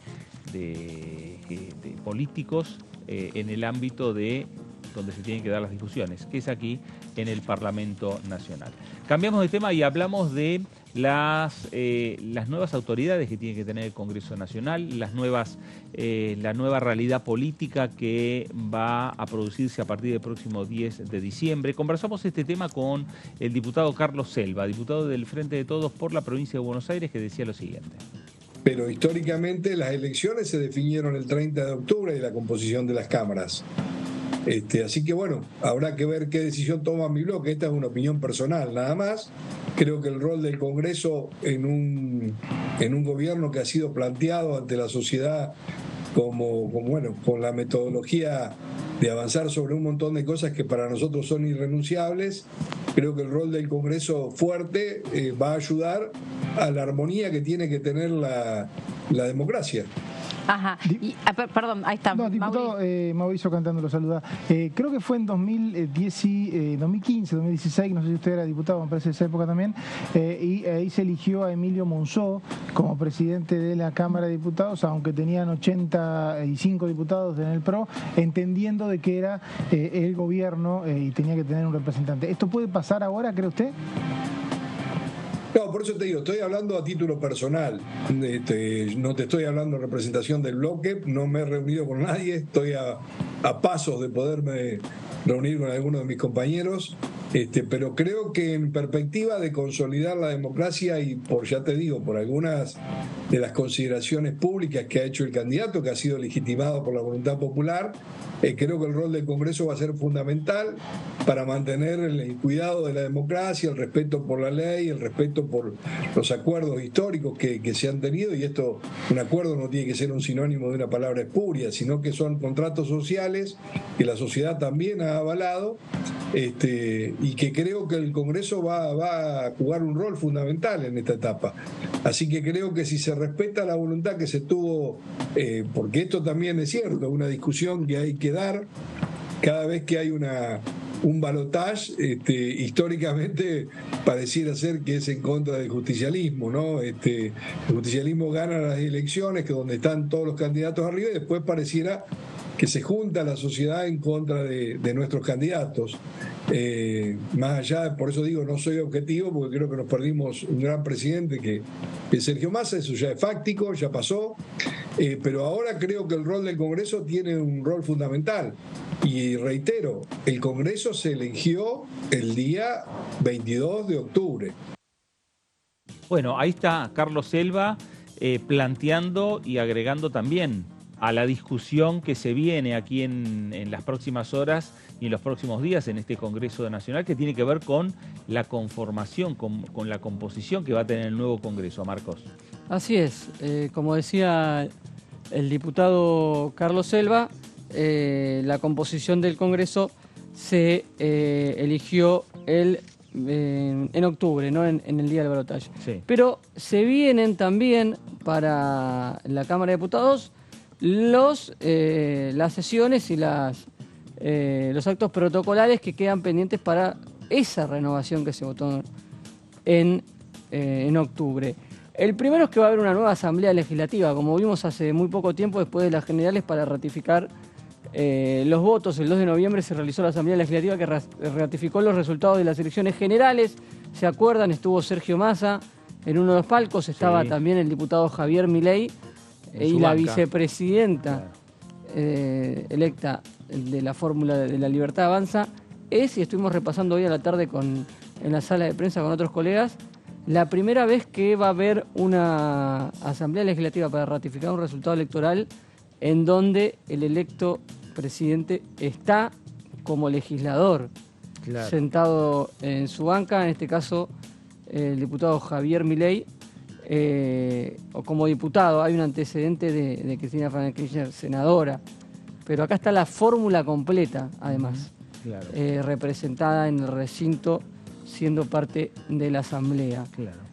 políticos, en el ámbito de donde se tienen que dar las discusiones, que es aquí en el Parlamento Nacional. Cambiamos de tema y hablamos de las nuevas autoridades que tiene que tener el Congreso Nacional, la nueva realidad política que va a producirse a partir del próximo 10 de diciembre. Conversamos este tema con el diputado Carlos Selva, diputado del Frente de Todos por la provincia de Buenos Aires, que decía lo siguiente. Pero históricamente las elecciones se definieron el 30 de octubre y la composición de las cámaras. Así que bueno, habrá que ver qué decisión toma mi bloque. Esta es una opinión personal nada más. Creo que el rol del Congreso en un gobierno que ha sido planteado ante la sociedad con la metodología de avanzar sobre un montón de cosas que para nosotros son irrenunciables, creo que el rol del Congreso fuerte va a ayudar a la armonía que tiene que tener la democracia. Ajá. Perdón, ahí está. No, diputado Mauricio Cantando lo saluda. Creo que fue en 2015, 2016, no sé si usted era diputado, me parece de esa época también, y ahí se eligió a Emilio Monzó como presidente de la Cámara de Diputados, aunque tenían 85 diputados en el PRO, entendiendo de que era el gobierno y tenía que tener un representante. ¿Esto puede pasar ahora, cree usted? No, por eso te digo, estoy hablando a título personal, no te estoy hablando en representación del bloque, no me he reunido con nadie, estoy a pasos de poderme reunir con algunos de mis compañeros, pero creo que en perspectiva de consolidar la democracia y ya te digo, por algunas de las consideraciones públicas que ha hecho el candidato, que ha sido legitimado por la voluntad popular, creo que el rol del Congreso va a ser fundamental para mantener el cuidado de la democracia, el respeto por la ley, el respeto por los acuerdos históricos que se han tenido, y esto, un acuerdo no tiene que ser un sinónimo de una palabra espuria, sino que son contratos sociales que la sociedad también ha avalado, y que creo que el Congreso va a jugar un rol fundamental en esta etapa. Así que creo que si se respeta la voluntad que se tuvo, porque esto también es cierto, una discusión que hay que dar cada vez que hay un balotaje, históricamente pareciera ser que es en contra del justicialismo, ¿no? El justicialismo gana las elecciones, que donde están todos los candidatos arriba, y después pareciera que se junta la sociedad en contra de nuestros candidatos. Más allá, por eso digo, no soy objetivo, porque creo que nos perdimos un gran presidente que es Sergio Massa, eso ya es fáctico, ya pasó, pero ahora creo que el rol del Congreso tiene un rol fundamental. Y reitero, el Congreso se eligió el día 22 de octubre. Bueno, ahí está Carlos Selva planteando y agregando también a la discusión que se viene aquí en las próximas horas y en los próximos días en este Congreso Nacional, que tiene que ver con la conformación, con la composición que va a tener el nuevo Congreso. Marcos. Así es, como decía el diputado Carlos Selva, la composición del Congreso se eligió en octubre, ¿no? En el día del balotaje. Sí. Pero se vienen también para la Cámara de Diputados las sesiones y los actos protocolares que quedan pendientes para esa renovación que se votó en octubre. El primero es que va a haber una nueva Asamblea Legislativa, como vimos hace muy poco tiempo, después de las generales, para ratificar los votos. El 2 de noviembre se realizó la Asamblea Legislativa que ratificó los resultados de las elecciones generales. ¿Se acuerdan? Estuvo Sergio Massa en uno de los palcos, estaba también el diputado Javier Milei y la vicepresidenta electa de la fórmula de la Libertad Avanza. Y estuvimos repasando hoy a la tarde en la sala de prensa con otros colegas, la primera vez que va a haber una Asamblea Legislativa para ratificar un resultado electoral en donde el electo presidente está como legislador, sentado en su banca, en este caso el diputado Javier Milei, o como diputado. Hay un antecedente de Cristina Fernández de Kirchner, senadora, pero acá está la fórmula completa, además, representada en el recinto, siendo parte de la Asamblea. Claro.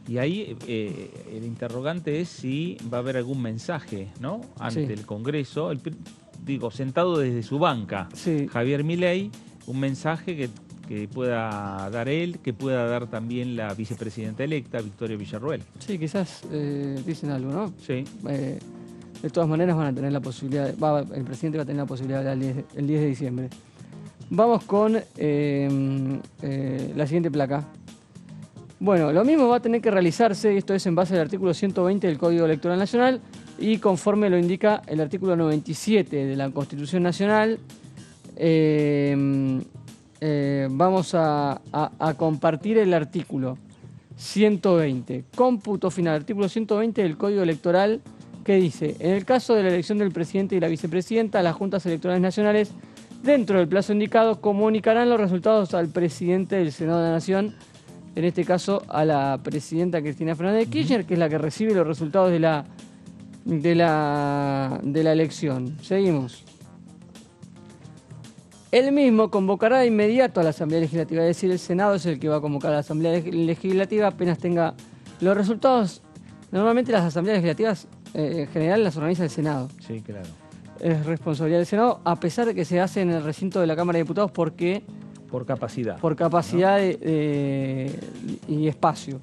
Y ahí el interrogante es si va a haber algún mensaje, ¿no? Ante el Congreso, sentado desde su banca, Javier Milei, un mensaje que pueda dar él, que pueda dar también la vicepresidenta electa, Victoria Villarruel. Sí, quizás dicen algo, ¿no? Sí. De todas maneras van a tener la posibilidad, el presidente va a tener la posibilidad de hablar el 10 de diciembre. Vamos con la siguiente placa. Bueno, lo mismo va a tener que realizarse, y esto es en base al artículo 120 del Código Electoral Nacional y conforme lo indica el artículo 97 de la Constitución Nacional. Vamos a compartir el artículo 120, cómputo final, artículo 120 del Código Electoral, que dice: en el caso de la elección del presidente y la vicepresidenta, las juntas electorales nacionales, dentro del plazo indicado, comunicarán los resultados al presidente del Senado de la Nación, en este caso a la presidenta Cristina Fernández de Kirchner, que es la que recibe los resultados de la elección. Seguimos. Él mismo convocará de inmediato a la Asamblea Legislativa, es decir, el Senado es el que va a convocar a la Asamblea Legislativa apenas tenga los resultados. Normalmente las asambleas legislativas en general las organiza el Senado. Sí, claro. Es responsabilidad del Senado, a pesar de que se hace en el recinto de la Cámara de Diputados porque... Por capacidad. Por capacidad, ¿no? Y espacio.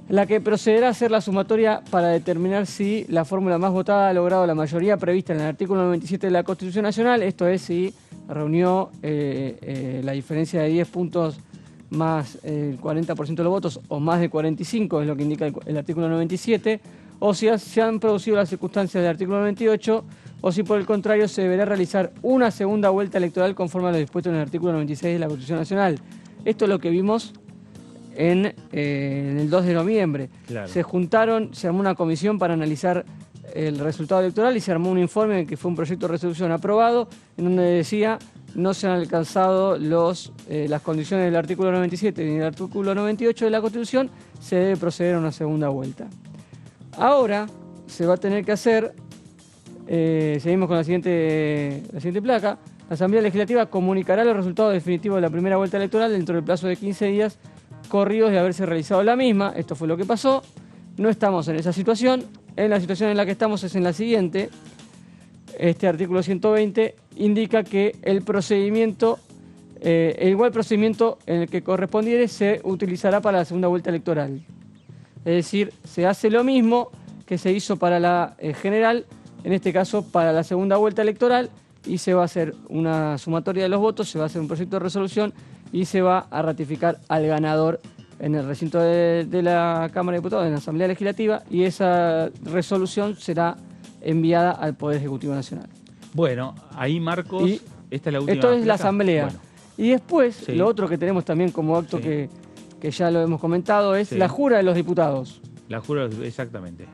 La que procederá a hacer la sumatoria para determinar si la fórmula más votada ha logrado la mayoría prevista en el artículo 97 de la Constitución Nacional, esto es si reunió la diferencia de 10 puntos más el 40% de los votos o más de 45, es lo que indica el artículo 97, o si se han producido las circunstancias del artículo 98, o si por el contrario se deberá realizar una segunda vuelta electoral conforme a lo dispuesto en el artículo 96 de la Constitución Nacional. Esto es lo que vimos en el 2 de noviembre. Claro. Se juntaron, se armó una comisión para analizar el resultado electoral y se armó un informe que fue un proyecto de resolución aprobado en donde decía no se han alcanzado las condiciones del artículo 97 ni del artículo 98 de la Constitución, se debe proceder a una segunda vuelta. Ahora se va a tener que hacer, seguimos con la siguiente placa, la Asamblea Legislativa comunicará los resultados definitivos de la primera vuelta electoral dentro del plazo de 15 días corridos de haberse realizado la misma. Esto fue lo que pasó. No estamos en esa situación. En la situación en la que estamos es en la siguiente. Este artículo 120 indica que el procedimiento, el igual procedimiento en el que correspondiere se utilizará para la segunda vuelta electoral. Es decir, se hace lo mismo que se hizo para la general, en este caso para la segunda vuelta electoral, y se va a hacer una sumatoria de los votos, se va a hacer un proyecto de resolución y se va a ratificar al ganador en el recinto de la Cámara de Diputados, en la Asamblea Legislativa, y esa resolución será enviada al Poder Ejecutivo Nacional. Bueno, ahí Marcos, esta es la última. Esto es placa. la Asamblea. Bueno. Y después, Sí. lo otro que tenemos también como acto que ya lo hemos comentado, es la jura de los diputados. La jura, exactamente.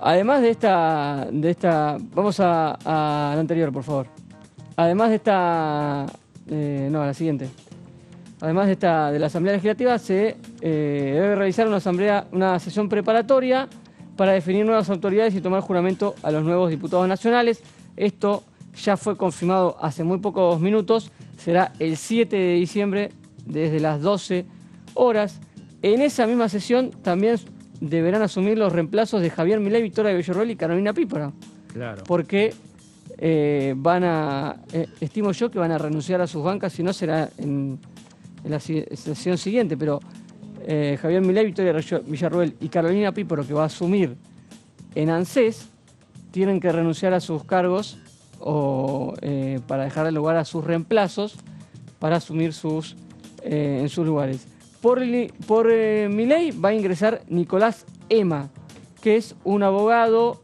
Además de esta, vamos a la anterior, por favor. Además de esta, no, a la siguiente. Además de la Asamblea Legislativa, se debe realizar una sesión preparatoria para definir nuevas autoridades y tomar juramento a los nuevos diputados nacionales. Esto ya fue confirmado hace muy pocos minutos. Será el 7 de diciembre desde las 12 horas. En esa misma sesión también deberán asumir los reemplazos de Javier Milei, Victoria Villarruel y Carolina Píparo. Claro. Porque estimo yo que van a renunciar a sus bancas, si no será en la sesión siguiente, pero Javier Milei, Victoria Villarruel y Carolina Píparo, que va a asumir en ANSES, tienen que renunciar a sus cargos para dejar lugar a sus reemplazos para asumir en sus lugares. Por Milei va a ingresar Nicolás Ema, que es un abogado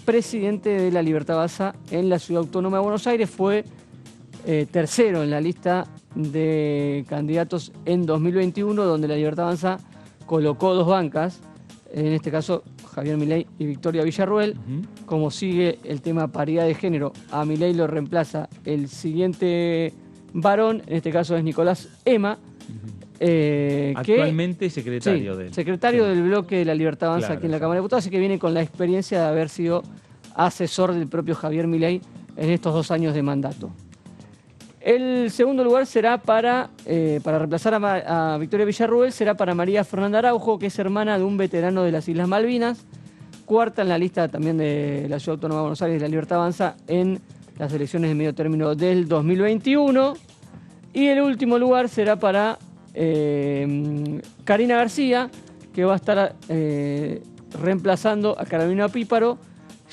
presidente de la Libertad Avanza en la Ciudad Autónoma de Buenos Aires. Fue tercero en la lista de candidatos en 2021, donde la Libertad Avanza colocó dos bancas, en este caso Javier Milei y Victoria Villarruel. Como sigue el tema paridad de género, a Milei lo reemplaza el siguiente varón, en este caso es Nicolás Ema, actualmente secretario del bloque de la Libertad Avanza, claro, aquí en la Cámara de Diputados, así que viene con la experiencia de haber sido asesor del propio Javier Milei en estos 2 años de mandato. El segundo lugar será para reemplazar a Victoria Villarruel, será para María Fernanda Araujo, que es hermana de un veterano de las Islas Malvinas, cuarta en la lista también de la Ciudad Autónoma de Buenos Aires de la Libertad Avanza en las elecciones de medio término del 2021. Y el último lugar será para Karina García, que va a estar reemplazando a Carolina Píparo,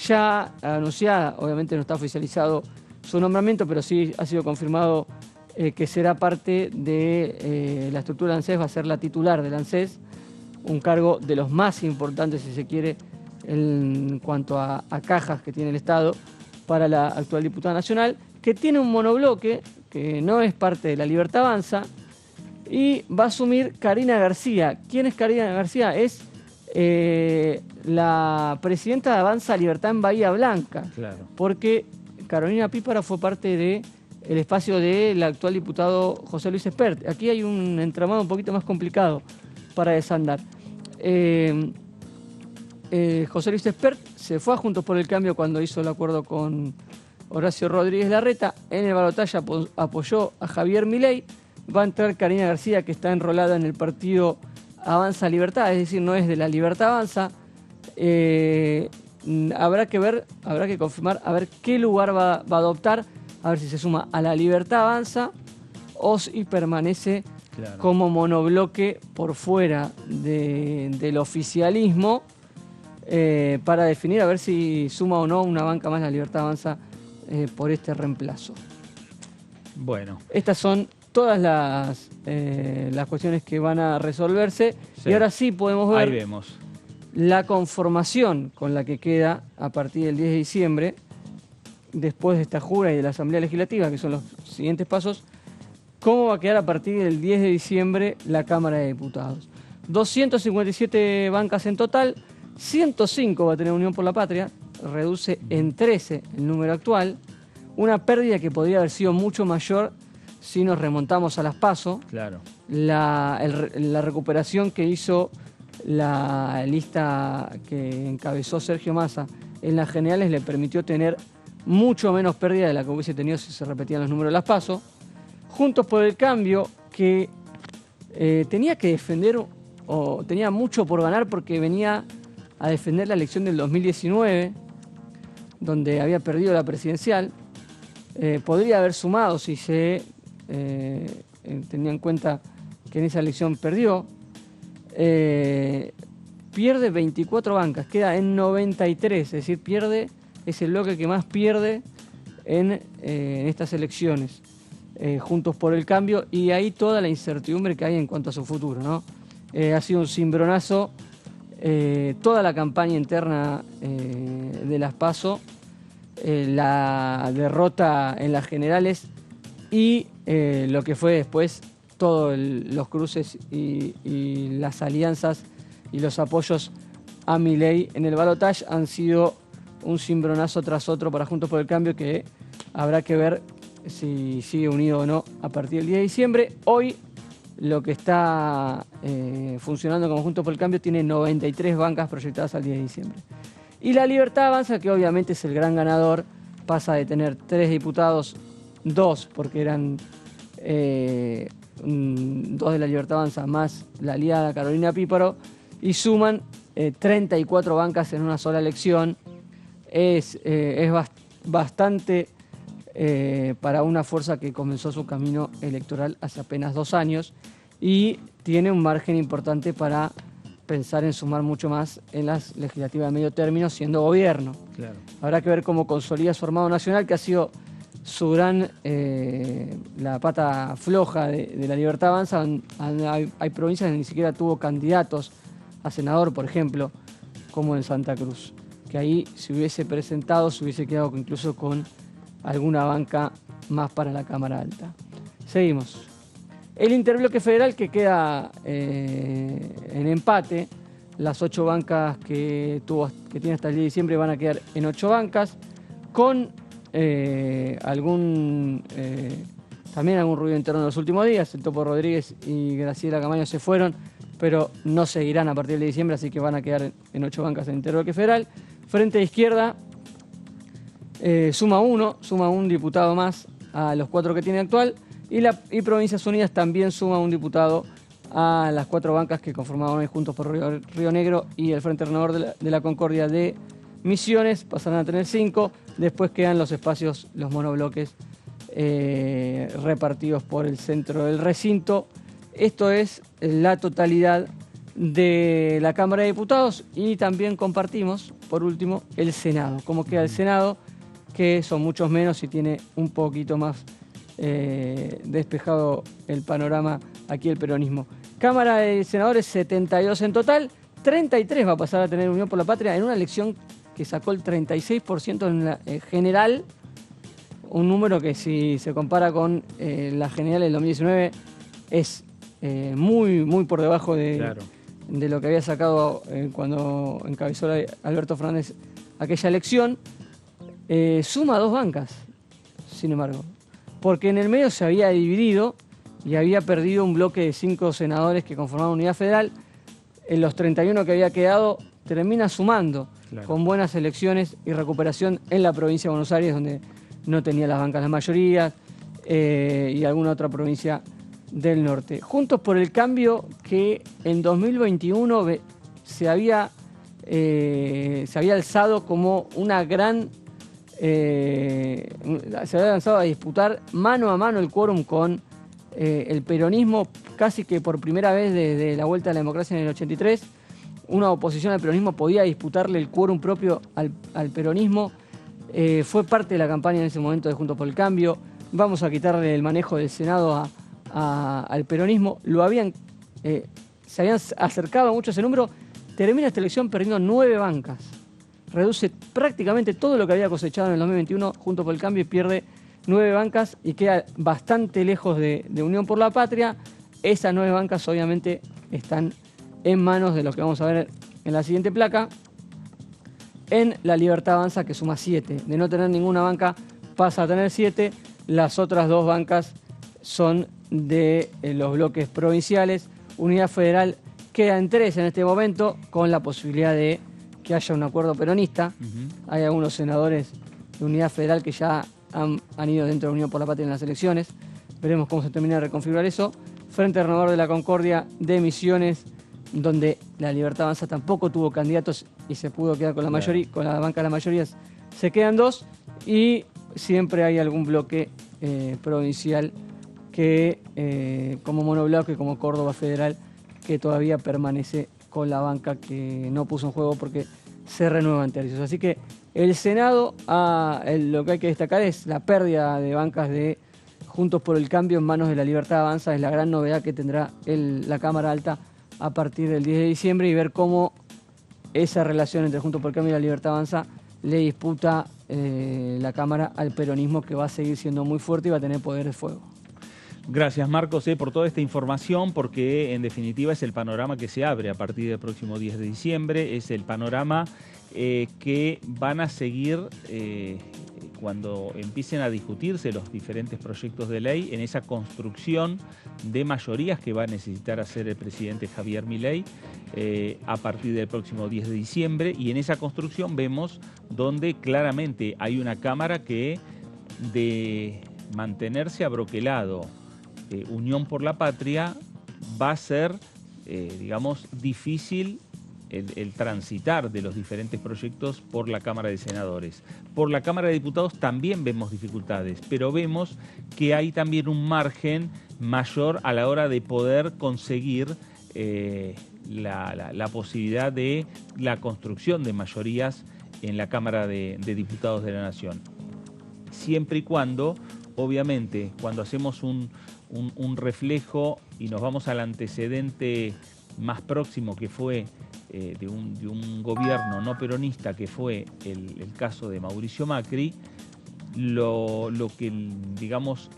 ya anunciada, obviamente no está oficializado su nombramiento, pero sí ha sido confirmado que será parte de la estructura de ANSES, va a ser la titular del ANSES, un cargo de los más importantes, si se quiere, en cuanto a cajas que tiene el Estado para la actual diputada nacional, que tiene un monobloque, que no es parte de la Libertad Avanza, y va a asumir Karina García. ¿Quién es Karina García? Es la presidenta de Avanza Libertad en Bahía Blanca, claro. Porque Carolina Píparo fue parte del espacio del actual diputado José Luis Espert. Aquí hay un entramado un poquito más complicado para desandar. José Luis Espert se fue a Juntos por el Cambio cuando hizo el acuerdo con Horacio Rodríguez Larreta. En el balotaje apoyó a Javier Milei. Va a entrar Karina García, que está enrolada en el partido Avanza Libertad, es decir, no es de la Libertad Avanza. Habrá que confirmar, a ver qué lugar va a adoptar, a ver si se suma a La Libertad Avanza o si permanece como monobloque por fuera del oficialismo, para definir a ver si suma o no una banca más La Libertad Avanza por este reemplazo. Bueno. Estas son todas las cuestiones que van a resolverse. Sí. Y ahora sí podemos ver. Ahí vemos la conformación con la que queda a partir del 10 de diciembre, después de esta jura y de la Asamblea Legislativa, que son los siguientes pasos, cómo va a quedar a partir del 10 de diciembre la Cámara de Diputados. 257 bancas en total, 105 va a tener Unión por la Patria, reduce en 13 el número actual, una pérdida que podría haber sido mucho mayor si nos remontamos a las PASO. Claro. La recuperación que hizo la lista que encabezó Sergio Massa en las generales le permitió tener mucho menos pérdida de la que hubiese tenido si se repetían los números de las PASO. Juntos por el Cambio, que tenía que defender, o tenía mucho por ganar porque venía a defender la elección del 2019, donde había perdido la presidencial, podría haber sumado si se tenía en cuenta que en esa elección perdió. Pierde 24 bancas, queda en 93, es decir, es el bloque que más pierde en estas elecciones, Juntos por el Cambio, y ahí toda la incertidumbre que hay en cuanto a su futuro, ¿no? Ha sido un cimbronazo toda la campaña interna de las PASO, la derrota en las generales y lo que fue después todos los cruces y las alianzas y los apoyos a Milei en el balotaje han sido un cimbronazo tras otro para Juntos por el Cambio, que habrá que ver si sigue unido o no a partir del 10 de diciembre. Hoy lo que está funcionando como Juntos por el Cambio tiene 93 bancas proyectadas al 10 de diciembre. Y La Libertad Avanza, que obviamente es el gran ganador, pasa de tener 3 diputados, 2 porque eran 2 de La Libertad Avanza más la aliada Carolina Píparo, y suman 34 bancas en una sola elección. Es bastante para una fuerza que comenzó su camino electoral hace apenas 2 años y tiene un margen importante para pensar en sumar mucho más en las legislativas de medio término siendo gobierno. Claro. Habrá que ver cómo consolida su armado nacional, que ha sido su gran, la pata floja de La Libertad Avanza. Hay provincias que ni siquiera tuvo candidatos a senador, por ejemplo, como en Santa Cruz, que ahí se hubiese presentado, se hubiese quedado incluso con alguna banca más para la Cámara Alta. Seguimos. El interbloque federal, que queda en empate. Las 8 bancas que tiene hasta el 10 de diciembre van a quedar en 8 bancas, con también algún ruido interno en los últimos días. El Topo Rodríguez y Graciela Camaño se fueron, pero no seguirán a partir del 10 de diciembre, así que van a quedar en 8 bancas en el interbloque federal. Frente de Izquierda suma un diputado más a los 4 que tiene actual, y Provincias Unidas también suma un diputado a las 4 bancas que conformaban hoy Juntos por Río Negro y el Frente Renovador de la Concordia de Misiones. Pasarán a tener 5, después quedan los espacios, los monobloques repartidos por el centro del recinto. Esto es la totalidad de la Cámara de Diputados, y también compartimos, por último, el Senado. ¿Cómo queda el Senado? Que son muchos menos y tiene un poquito más despejado el panorama aquí el peronismo. Cámara de Senadores 72 en total, 33 va a pasar a tener Unión por la Patria en una elección que sacó el 36% en la general, un número que si se compara con la general del 2019 es muy por debajo de lo que había sacado cuando encabezó Alberto Fernández aquella elección. Suma 2 bancas, sin embargo, porque en el medio se había dividido y había perdido un bloque de 5 senadores que conformaban Unidad Federal. En los 31 que había quedado termina sumando, con buenas elecciones y recuperación en la provincia de Buenos Aires, donde no tenía las bancas la mayoría, y alguna otra provincia del norte. Juntos por el Cambio, que en 2021 se había se había alzado como una gran... se había lanzado a disputar mano a mano el quórum con el peronismo, casi que por primera vez desde la vuelta a la democracia en el 83. Una oposición al peronismo podía disputarle el quórum propio al peronismo. Fue parte de la campaña en ese momento de Juntos por el Cambio. Vamos a quitarle el manejo del Senado al peronismo. Se habían acercado mucho a ese número. Termina esta elección perdiendo 9 bancas. Reduce prácticamente todo lo que había cosechado en el 2021 Juntos por el Cambio y pierde 9 bancas y queda bastante lejos de Unión por la Patria. Esas 9 bancas obviamente están en manos de los que vamos a ver en la siguiente placa. En La Libertad Avanza, que suma 7. De no tener ninguna banca pasa a tener 7. Las otras 2 bancas son de los bloques provinciales. Unidad Federal queda en 3 en este momento, con la posibilidad de que haya un acuerdo peronista. Hay algunos senadores de Unidad Federal que ya han ido dentro de Unión por la Patria en las elecciones. Veremos cómo se termina de reconfigurar eso. Frente Renovador de la Concordia de Misiones, donde La Libertad Avanza tampoco tuvo candidatos y se pudo quedar con la mayoría, con la banca de las mayorías, se quedan 2, y siempre hay algún bloque provincial que, como Monobloque, como Córdoba Federal, que todavía permanece con la banca que no puso en juego porque se renuevan tercios. Así que el Senado, lo que hay que destacar es la pérdida de bancas de Juntos por el Cambio en manos de La Libertad Avanza. Es la gran novedad que tendrá la Cámara Alta a partir del 10 de diciembre, y ver cómo esa relación entre Juntos por el Cambio y La Libertad Avanza le disputa la Cámara al peronismo, que va a seguir siendo muy fuerte y va a tener poder de fuego. Gracias, Marcos, por toda esta información, porque en definitiva es el panorama que se abre a partir del próximo 10 de diciembre, es el panorama que van a seguir cuando empiecen a discutirse los diferentes proyectos de ley, en esa construcción de mayorías que va a necesitar hacer el presidente Javier Milei a partir del próximo 10 de diciembre, y en esa construcción vemos donde claramente hay una Cámara que, de mantenerse abroquelado Unión por la Patria, va a ser, digamos, difícil el transitar de los diferentes proyectos por la Cámara de Senadores. Por la Cámara de Diputados también vemos dificultades, pero vemos que hay también un margen mayor a la hora de poder conseguir la posibilidad de la construcción de mayorías en la Cámara de Diputados de la Nación. Siempre y cuando, obviamente, cuando hacemos un reflejo y nos vamos al antecedente más próximo, que fue de un gobierno no peronista, que fue el caso de Mauricio Macri, lo que, digamos,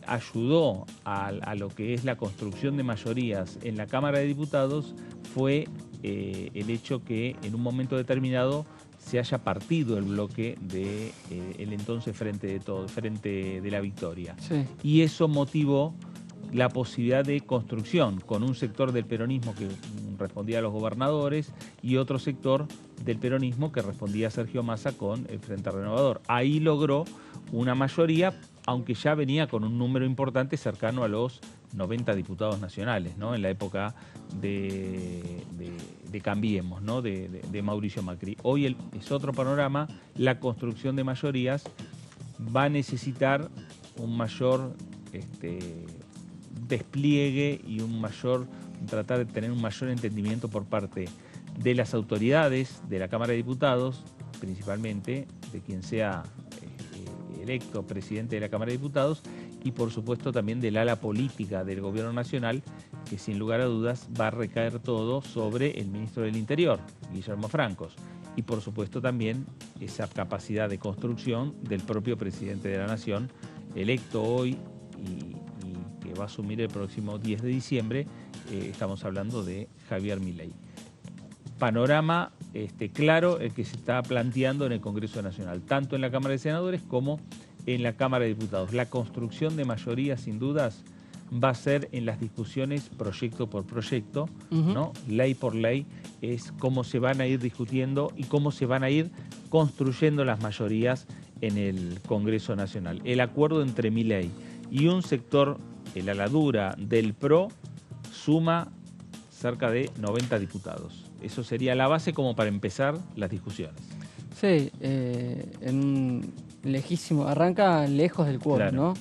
ayudó a lo que es la construcción de mayorías en la Cámara de Diputados fue el hecho que en un momento determinado se haya partido el bloque del entonces Frente de la Victoria. Sí. Y eso motivó la posibilidad de construcción con un sector del peronismo que respondía a los gobernadores y otro sector del peronismo que respondía a Sergio Massa con el Frente Renovador. Ahí logró una mayoría, aunque ya venía con un número importante cercano a los 90 diputados nacionales, ¿no? En la época de Cambiemos, ¿no? de Mauricio Macri. Hoy es otro panorama. La construcción de mayorías va a necesitar un mayor despliegue y tratar de tener un mayor entendimiento por parte de las autoridades de la Cámara de Diputados, principalmente de quien sea electo presidente de la Cámara de Diputados, y por supuesto también del ala política del Gobierno Nacional, que sin lugar a dudas va a recaer todo sobre el ministro del Interior, Guillermo Francos, y por supuesto también esa capacidad de construcción del propio presidente de la Nación, electo hoy y que va a asumir el próximo 10 de diciembre, estamos hablando de Javier Milei. Panorama claro el que se está planteando en el Congreso Nacional, tanto en la Cámara de Senadores como en la Cámara de Diputados. La construcción de mayoría, sin dudas, va a ser en las discusiones proyecto por proyecto, ¿no? Ley por ley, es cómo se van a ir discutiendo y cómo se van a ir construyendo las mayorías en el Congreso Nacional. El acuerdo entre Milei y un sector, el ala dura del PRO, suma cerca de 90 diputados. eso sería la base como para empezar las discusiones. Sí, en un lejísimo, arranca lejos del quórum, Claro. ¿no?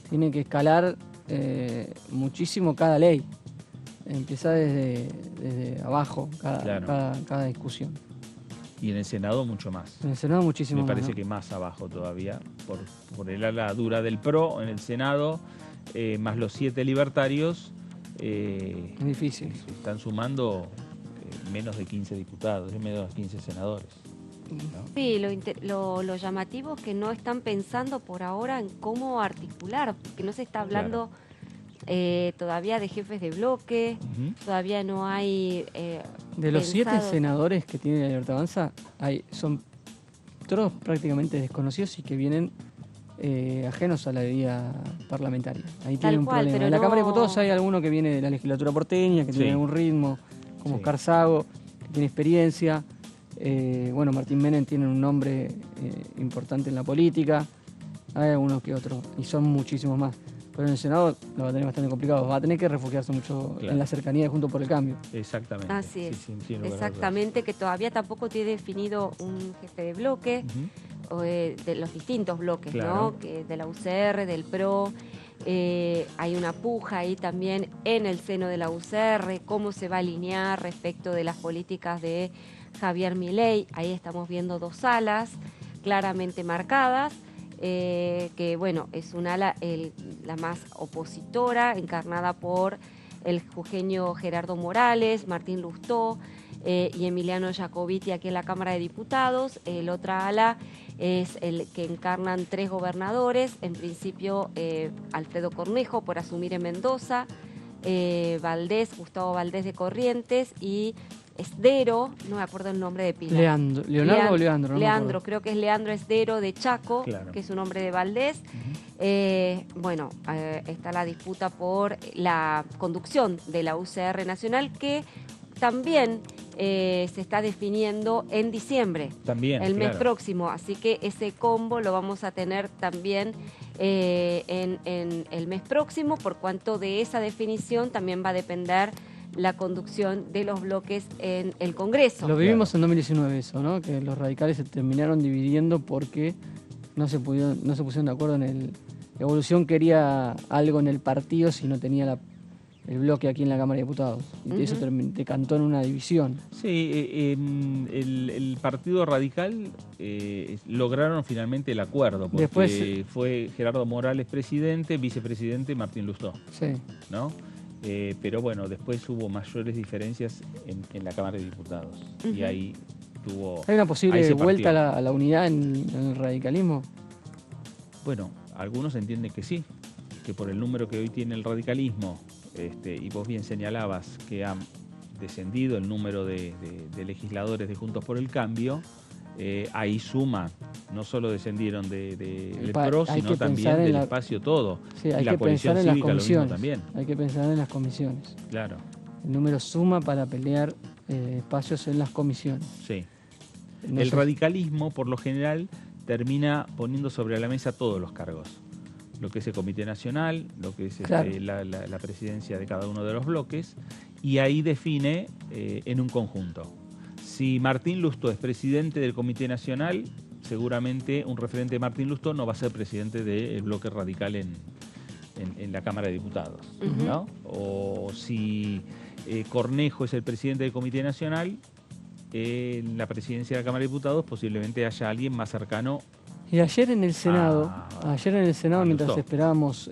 Tiene que escalar muchísimo cada ley. Empieza desde abajo cada discusión. Y en el Senado mucho más. En el Senado muchísimo Me más, parece ¿no? que más abajo todavía, por el ala dura del PRO en el Senado, más los 7 libertarios. Es difícil. Están sumando menos de 15 diputados, menos de 15 senadores. ¿no? Sí, lo llamativo es que no están pensando por ahora en cómo articular, que no se está hablando todavía de jefes de bloque, todavía no hay... De los 7 pensado- senadores que tiene la Libertad Avanza, son todos prácticamente desconocidos y que vienen ajenos a la vida parlamentaria. Ahí tiene un cual, problema. pero En la no- Cámara de Diputados hay alguno que viene de la legislatura porteña, que Sí. tiene algún ritmo, como Oscar Sago, que tiene experiencia. Bueno, Martín Menem tiene un nombre importante en la política. Hay algunos que otros, y son muchísimos más. Pero en el Senado lo va a tener bastante complicado. Va a tener que refugiarse mucho en la cercanía de Juntos por el Cambio. Exactamente. Así es. Sí, sin lugar a dudas. Exactamente, que todavía tampoco tiene definido un jefe de bloque, o de los distintos bloques, Claro. ¿no? Que de la UCR, del PRO. Hay una puja ahí también en el seno de la UCR, cómo se va a alinear respecto de las políticas de Javier Milei. Ahí estamos viendo 2 alas claramente marcadas. Que bueno, es un ala la más opositora, encarnada por el jujeño Gerardo Morales, Martín Lustó y Emiliano Jacobiti aquí en la Cámara de Diputados. El otra ala es el que encarnan 3 gobernadores, en principio Alfredo Cornejo por asumir en Mendoza, Gustavo Valdés de Corrientes y Esdero, no me acuerdo el nombre de pila. ¿Leonardo o Leandro? No me Leandro, acuerdo. creo que es Leandro Esdero de Chaco, Claro. que es un nombre de Valdés. Bueno, está la disputa por la conducción de la UCR Nacional, que también se está definiendo en diciembre, También, el mes claro. próximo. Así que ese combo lo vamos a tener también en el mes próximo, por cuanto de esa definición también va a depender la conducción de los bloques en el Congreso. Lo vivimos en 2019 eso, ¿no? Que los radicales se terminaron dividiendo porque no se pusieron de acuerdo en el... Evolución quería algo en el partido si no tenía el bloque aquí en la Cámara de Diputados. Y eso decantó en una división. Sí, el Partido Radical lograron finalmente el acuerdo, porque Después- fue Gerardo Morales presidente, vicepresidente Martín Lustó, Sí. ¿no? Pero bueno, después hubo mayores diferencias en la Cámara de Diputados. Y Ujú. ahí tuvo... ¿Hay una ahí posible se vuelta partió. a la unidad en el radicalismo? Bueno, algunos entienden que sí, que por el número que hoy tiene el radicalismo, y vos bien señalabas que ha descendido el número de legisladores de Juntos por el Cambio, ahí suma, no solo descendieron del PRO, hay sino que también pensar en del la- espacio todo. Sí, y hay la que coalición pensar en las cívica lo mismo comisiones. también. Hay que pensar en las comisiones. Claro, El número suma para pelear espacios en las comisiones. sí. No El sé. radicalismo, por lo general, termina poniendo sobre la mesa todos los cargos. Lo que es el Comité Nacional, lo que es Claro. la presidencia de cada uno de los bloques, y ahí define en un conjunto. Si Martín Lustó es presidente del Comité Nacional, seguramente un referente de Martín Lustó no va a ser presidente del bloque radical en la Cámara de Diputados, Ujú. ¿no? O si Cornejo es el presidente del Comité Nacional, en la presidencia de la Cámara de Diputados posiblemente haya alguien más cercano. Y ayer en el Senado, mientras Lustó. esperábamos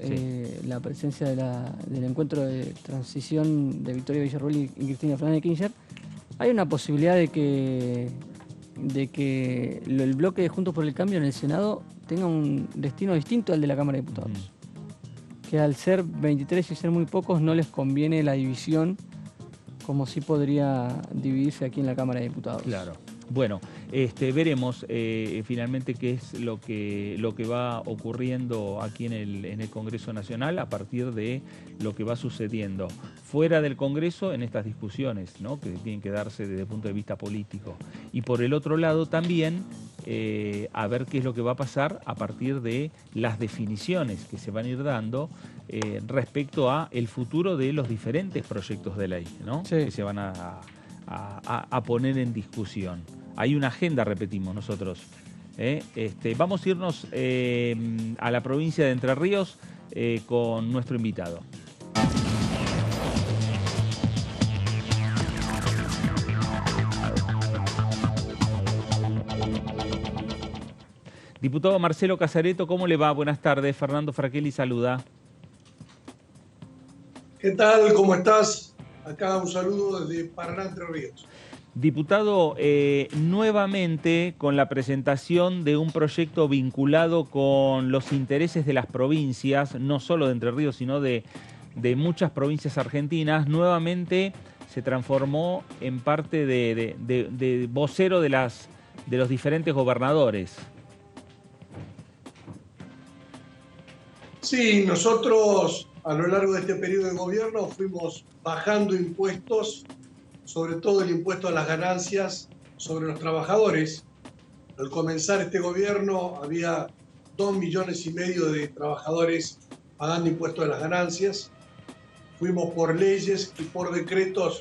la presencia del encuentro de transición de Victoria Villarruel y Cristina Fernández de Kirchner, hay una posibilidad de que el bloque de Juntos por el Cambio en el Senado tenga un destino distinto al de la Cámara de Diputados. Que al ser 23 y ser muy pocos no les conviene la división como sí podría dividirse aquí en la Cámara de Diputados. Claro. Bueno, veremos finalmente qué es lo que va ocurriendo aquí en el Congreso Nacional a partir de lo que va sucediendo fuera del Congreso en estas discusiones, ¿no? Que tienen que darse desde el punto de vista político. Y por el otro lado también a ver qué es lo que va a pasar a partir de las definiciones que se van a ir dando respecto a el futuro de los diferentes proyectos de ley, ¿no? Sí. Que se van a a poner en discusión. Hay una agenda, repetimos nosotros. Vamos a irnos a la provincia de Entre Ríos con nuestro invitado. Diputado Marcelo Casareto, ¿cómo le va? Buenas tardes. Fernando Fraquelli saluda. ¿Qué tal? ¿Cómo estás? Acá un saludo desde Paraná, Entre Ríos. Diputado, nuevamente con la presentación de un proyecto vinculado con los intereses de las provincias, no solo de Entre Ríos, sino de muchas provincias argentinas, nuevamente se transformó en parte de vocero de los diferentes gobernadores. Sí, nosotros a lo largo de este periodo de gobierno fuimos bajando impuestos, sobre todo el impuesto a las ganancias sobre los trabajadores. Al comenzar este gobierno había 2,5 millones de trabajadores pagando impuestos a las ganancias. Fuimos por leyes y por decretos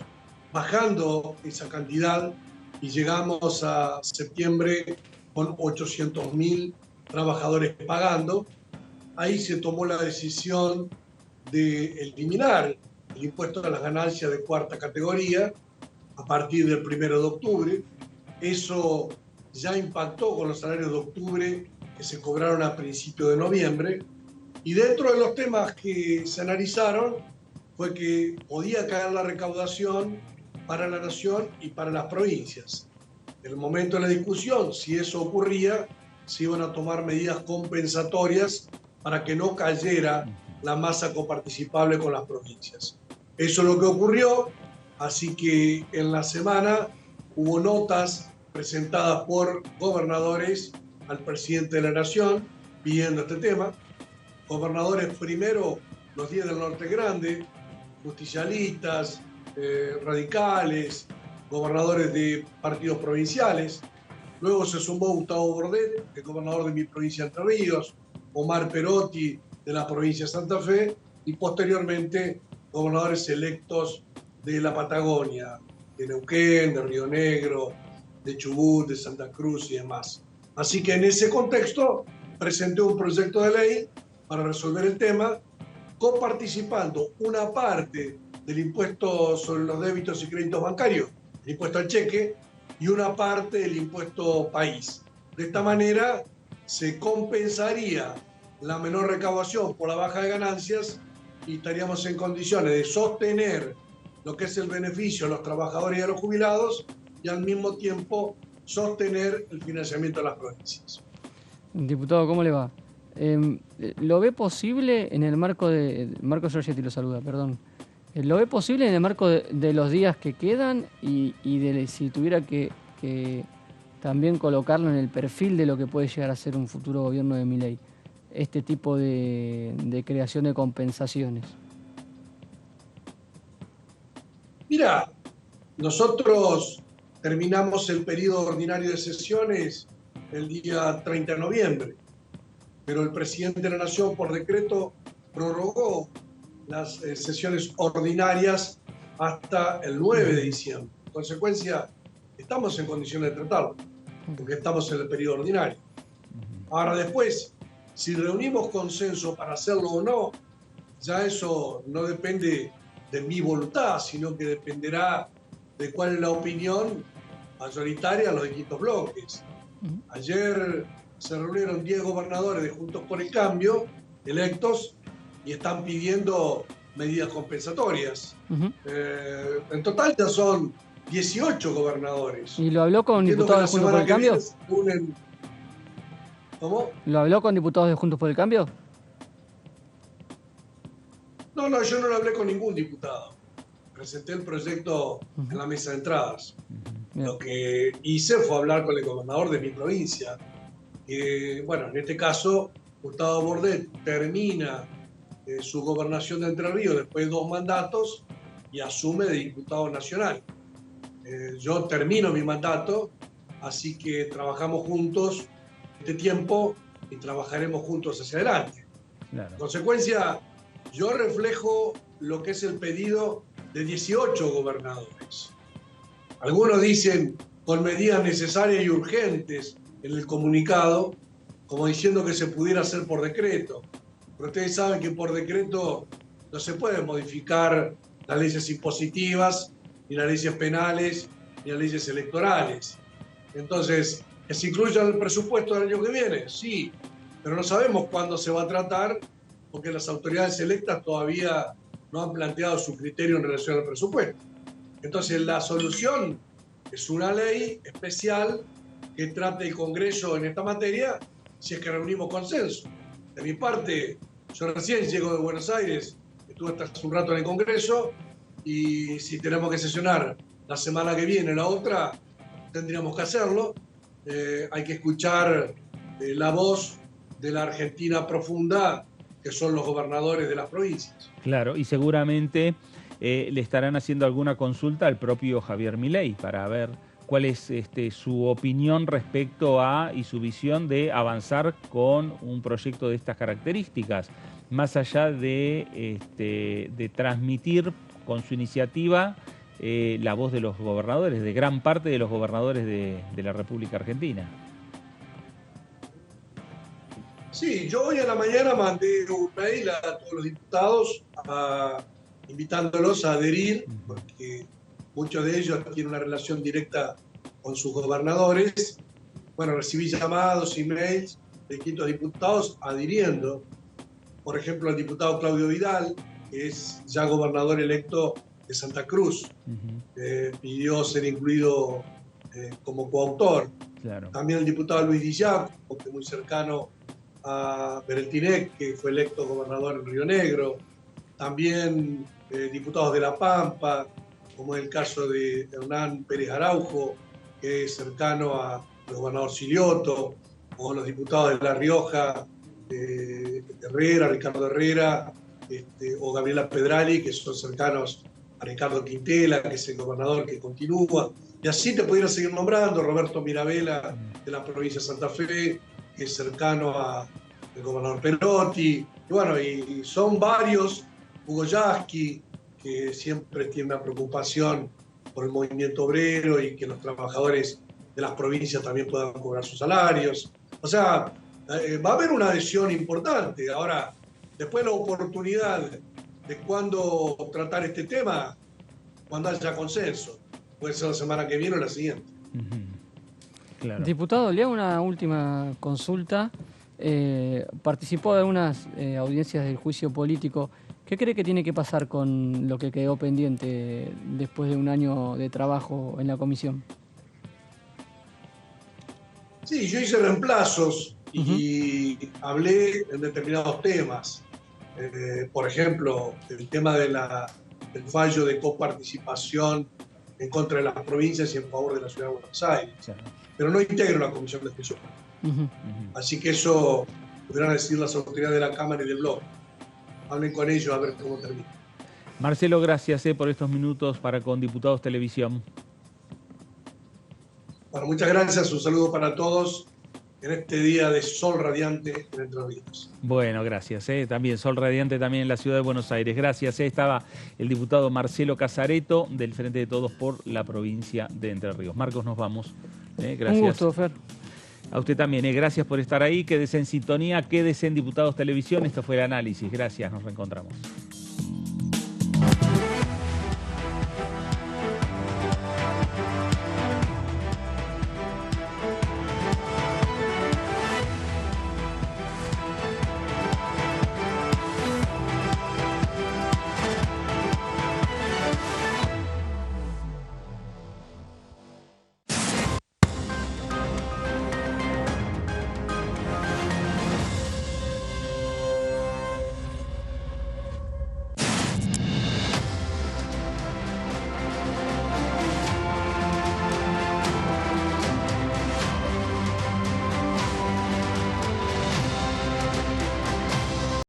bajando esa cantidad y llegamos a septiembre con 800.000 trabajadores pagando. Ahí se tomó la decisión de eliminar el impuesto a las ganancias de cuarta categoría a partir del 1 de octubre. Eso ya impactó con los salarios de octubre que se cobraron a principios de noviembre. Y dentro de los temas que se analizaron fue que podía caer la recaudación para la nación y para las provincias. En el momento de la discusión, si eso ocurría, se iban a tomar medidas compensatorias para que no cayera la masa coparticipable con las provincias. Eso es lo que ocurrió, así que en la semana hubo notas presentadas por gobernadores al presidente de la Nación pidiendo este tema. Gobernadores primero, los 10 del Norte Grande, justicialistas, radicales, gobernadores de partidos provinciales. Luego se sumó Gustavo Bordet, el gobernador de mi provincia de Entre Ríos, Omar Perotti de la provincia de Santa Fe y posteriormente gobernadores electos de la Patagonia, de Neuquén, de Río Negro, de Chubut, de Santa Cruz y demás. Así que en ese contexto presenté un proyecto de ley para resolver el tema, coparticipando una parte del impuesto sobre los débitos y créditos bancarios, el impuesto al cheque, y una parte del impuesto país. De esta manera se compensaría la menor recaudación por la baja de ganancias y estaríamos en condiciones de sostener lo que es el beneficio a los trabajadores y a los jubilados y al mismo tiempo sostener el financiamiento de las provincias. Diputado, ¿cómo le va? ¿Lo ve posible en el marco de... Marco Giorgetti lo saluda, perdón. ¿Lo ve posible en el marco de los días que quedan y de si tuviera que también colocarlo en el perfil de lo que puede llegar a ser un futuro gobierno de Milei, este tipo de creación de compensaciones? Mira, nosotros terminamos el periodo ordinario de sesiones el día 30 de noviembre, pero el presidente de la Nación por decreto prorrogó las sesiones ordinarias hasta el 9 de diciembre. En consecuencia, estamos en condiciones de tratarlo, porque estamos en el periodo ordinario. Ahora después, si reunimos consenso para hacerlo o no, ya eso no depende de mi voluntad, sino que dependerá de cuál es la opinión mayoritaria de los distintos bloques. Ayer se reunieron 10 gobernadores de Juntos por el Cambio, electos, y están pidiendo medidas compensatorias. En total ya son 18 gobernadores. ¿Y lo habló con diputados de Juntos por el Cambio? ¿Cómo? ¿Lo habló con diputados de Juntos por el Cambio? No, yo no lo hablé con ningún diputado. Presenté el proyecto en la mesa de entradas. Lo que hice fue hablar con el gobernador de mi provincia. Bueno, en este caso, Gustavo Bordet termina su gobernación de Entre Ríos después de 2 mandatos y asume de diputado nacional. Yo termino mi mandato, así que trabajamos juntos este tiempo y trabajaremos juntos hacia adelante. Claro. En consecuencia, yo reflejo lo que es el pedido de 18 gobernadores. Algunos dicen con medidas necesarias y urgentes en el comunicado, como diciendo que se pudiera hacer por decreto. Pero ustedes saben que por decreto no se pueden modificar las leyes impositivas, ni las leyes penales, ni las leyes electorales. Entonces, ¿que se incluya en el presupuesto del año que viene? Sí, pero no sabemos cuándo se va a tratar, porque las autoridades electas todavía no han planteado su criterio en relación al presupuesto. Entonces, la solución es una ley especial que trate el Congreso en esta materia, si es que reunimos consenso. De mi parte, yo recién llego de Buenos Aires, estuve hasta hace un rato en el Congreso, y si tenemos que sesionar la semana que viene, la otra, tendríamos que hacerlo. Hay que escuchar la voz de la Argentina profunda, que son los gobernadores de las provincias. Claro, y seguramente le estarán haciendo alguna consulta al propio Javier Milei para ver cuál es su opinión respecto a y su visión de avanzar con un proyecto de estas características, más allá de transmitir con su iniciativa la voz de los gobernadores, de gran parte de los gobernadores de la República Argentina. Sí, yo hoy a la mañana mandé un mail a todos los diputados invitándolos a adherir, porque muchos de ellos tienen una relación directa con sus gobernadores. Bueno, recibí llamados, emails de distintos diputados adhiriendo. Por ejemplo, el diputado Claudio Vidal, que es ya gobernador electo de Santa Cruz, pidió ser incluido como coautor. Claro. También el diputado Luis Di Giacomo, que es muy cercano a Bereltinec, que fue electo gobernador en Río Negro. También diputados de La Pampa, como es el caso de Hernán Pérez Araujo, que es cercano al gobernador Silioto, o los diputados de La Rioja, Herrera, Ricardo Herrera, o Gabriela Pedrali, que son cercanos a Ricardo Quintela, que es el gobernador que continúa. Y así te pudiera seguir nombrando, Roberto Mirabella, de la provincia de Santa Fe, que es cercano al gobernador Perotti. Y bueno, y son varios, Hugo Yasky, que siempre tiene una preocupación por el movimiento obrero y que los trabajadores de las provincias también puedan cobrar sus salarios. O sea, va a haber una adhesión importante. Ahora, después la oportunidad de cuándo tratar este tema, cuando haya consenso. Puede ser la semana que viene o la siguiente. Claro. Diputado, le hago una última consulta. Participó de algunas audiencias del juicio político. ¿Qué cree que tiene que pasar con lo que quedó pendiente después de un año de trabajo en la comisión? Sí, yo hice reemplazos y hablé en determinados temas. Por ejemplo, el tema del fallo de coparticipación en contra de las provincias y en favor de la ciudad de Buenos Aires. Sí. Pero no integro la comisión de expresión. Así que eso podrán decir las autoridades de la Cámara y del bloque. Hablen con ellos a ver cómo termina. Marcelo, gracias por estos minutos para con Diputados Televisión. Bueno, muchas gracias. Un saludo para todos en este día de sol radiante en Entre Ríos. Bueno, gracias. También sol radiante también en la ciudad de Buenos Aires. Gracias. Estaba el diputado Marcelo Casareto del Frente de Todos por la provincia de Entre Ríos. Marcos, nos vamos. Gracias. Un gusto, Fer. A usted también. Gracias por estar ahí. Quédese en sintonía, quédese en Diputados Televisión. Esto fue el análisis. Gracias. Nos reencontramos.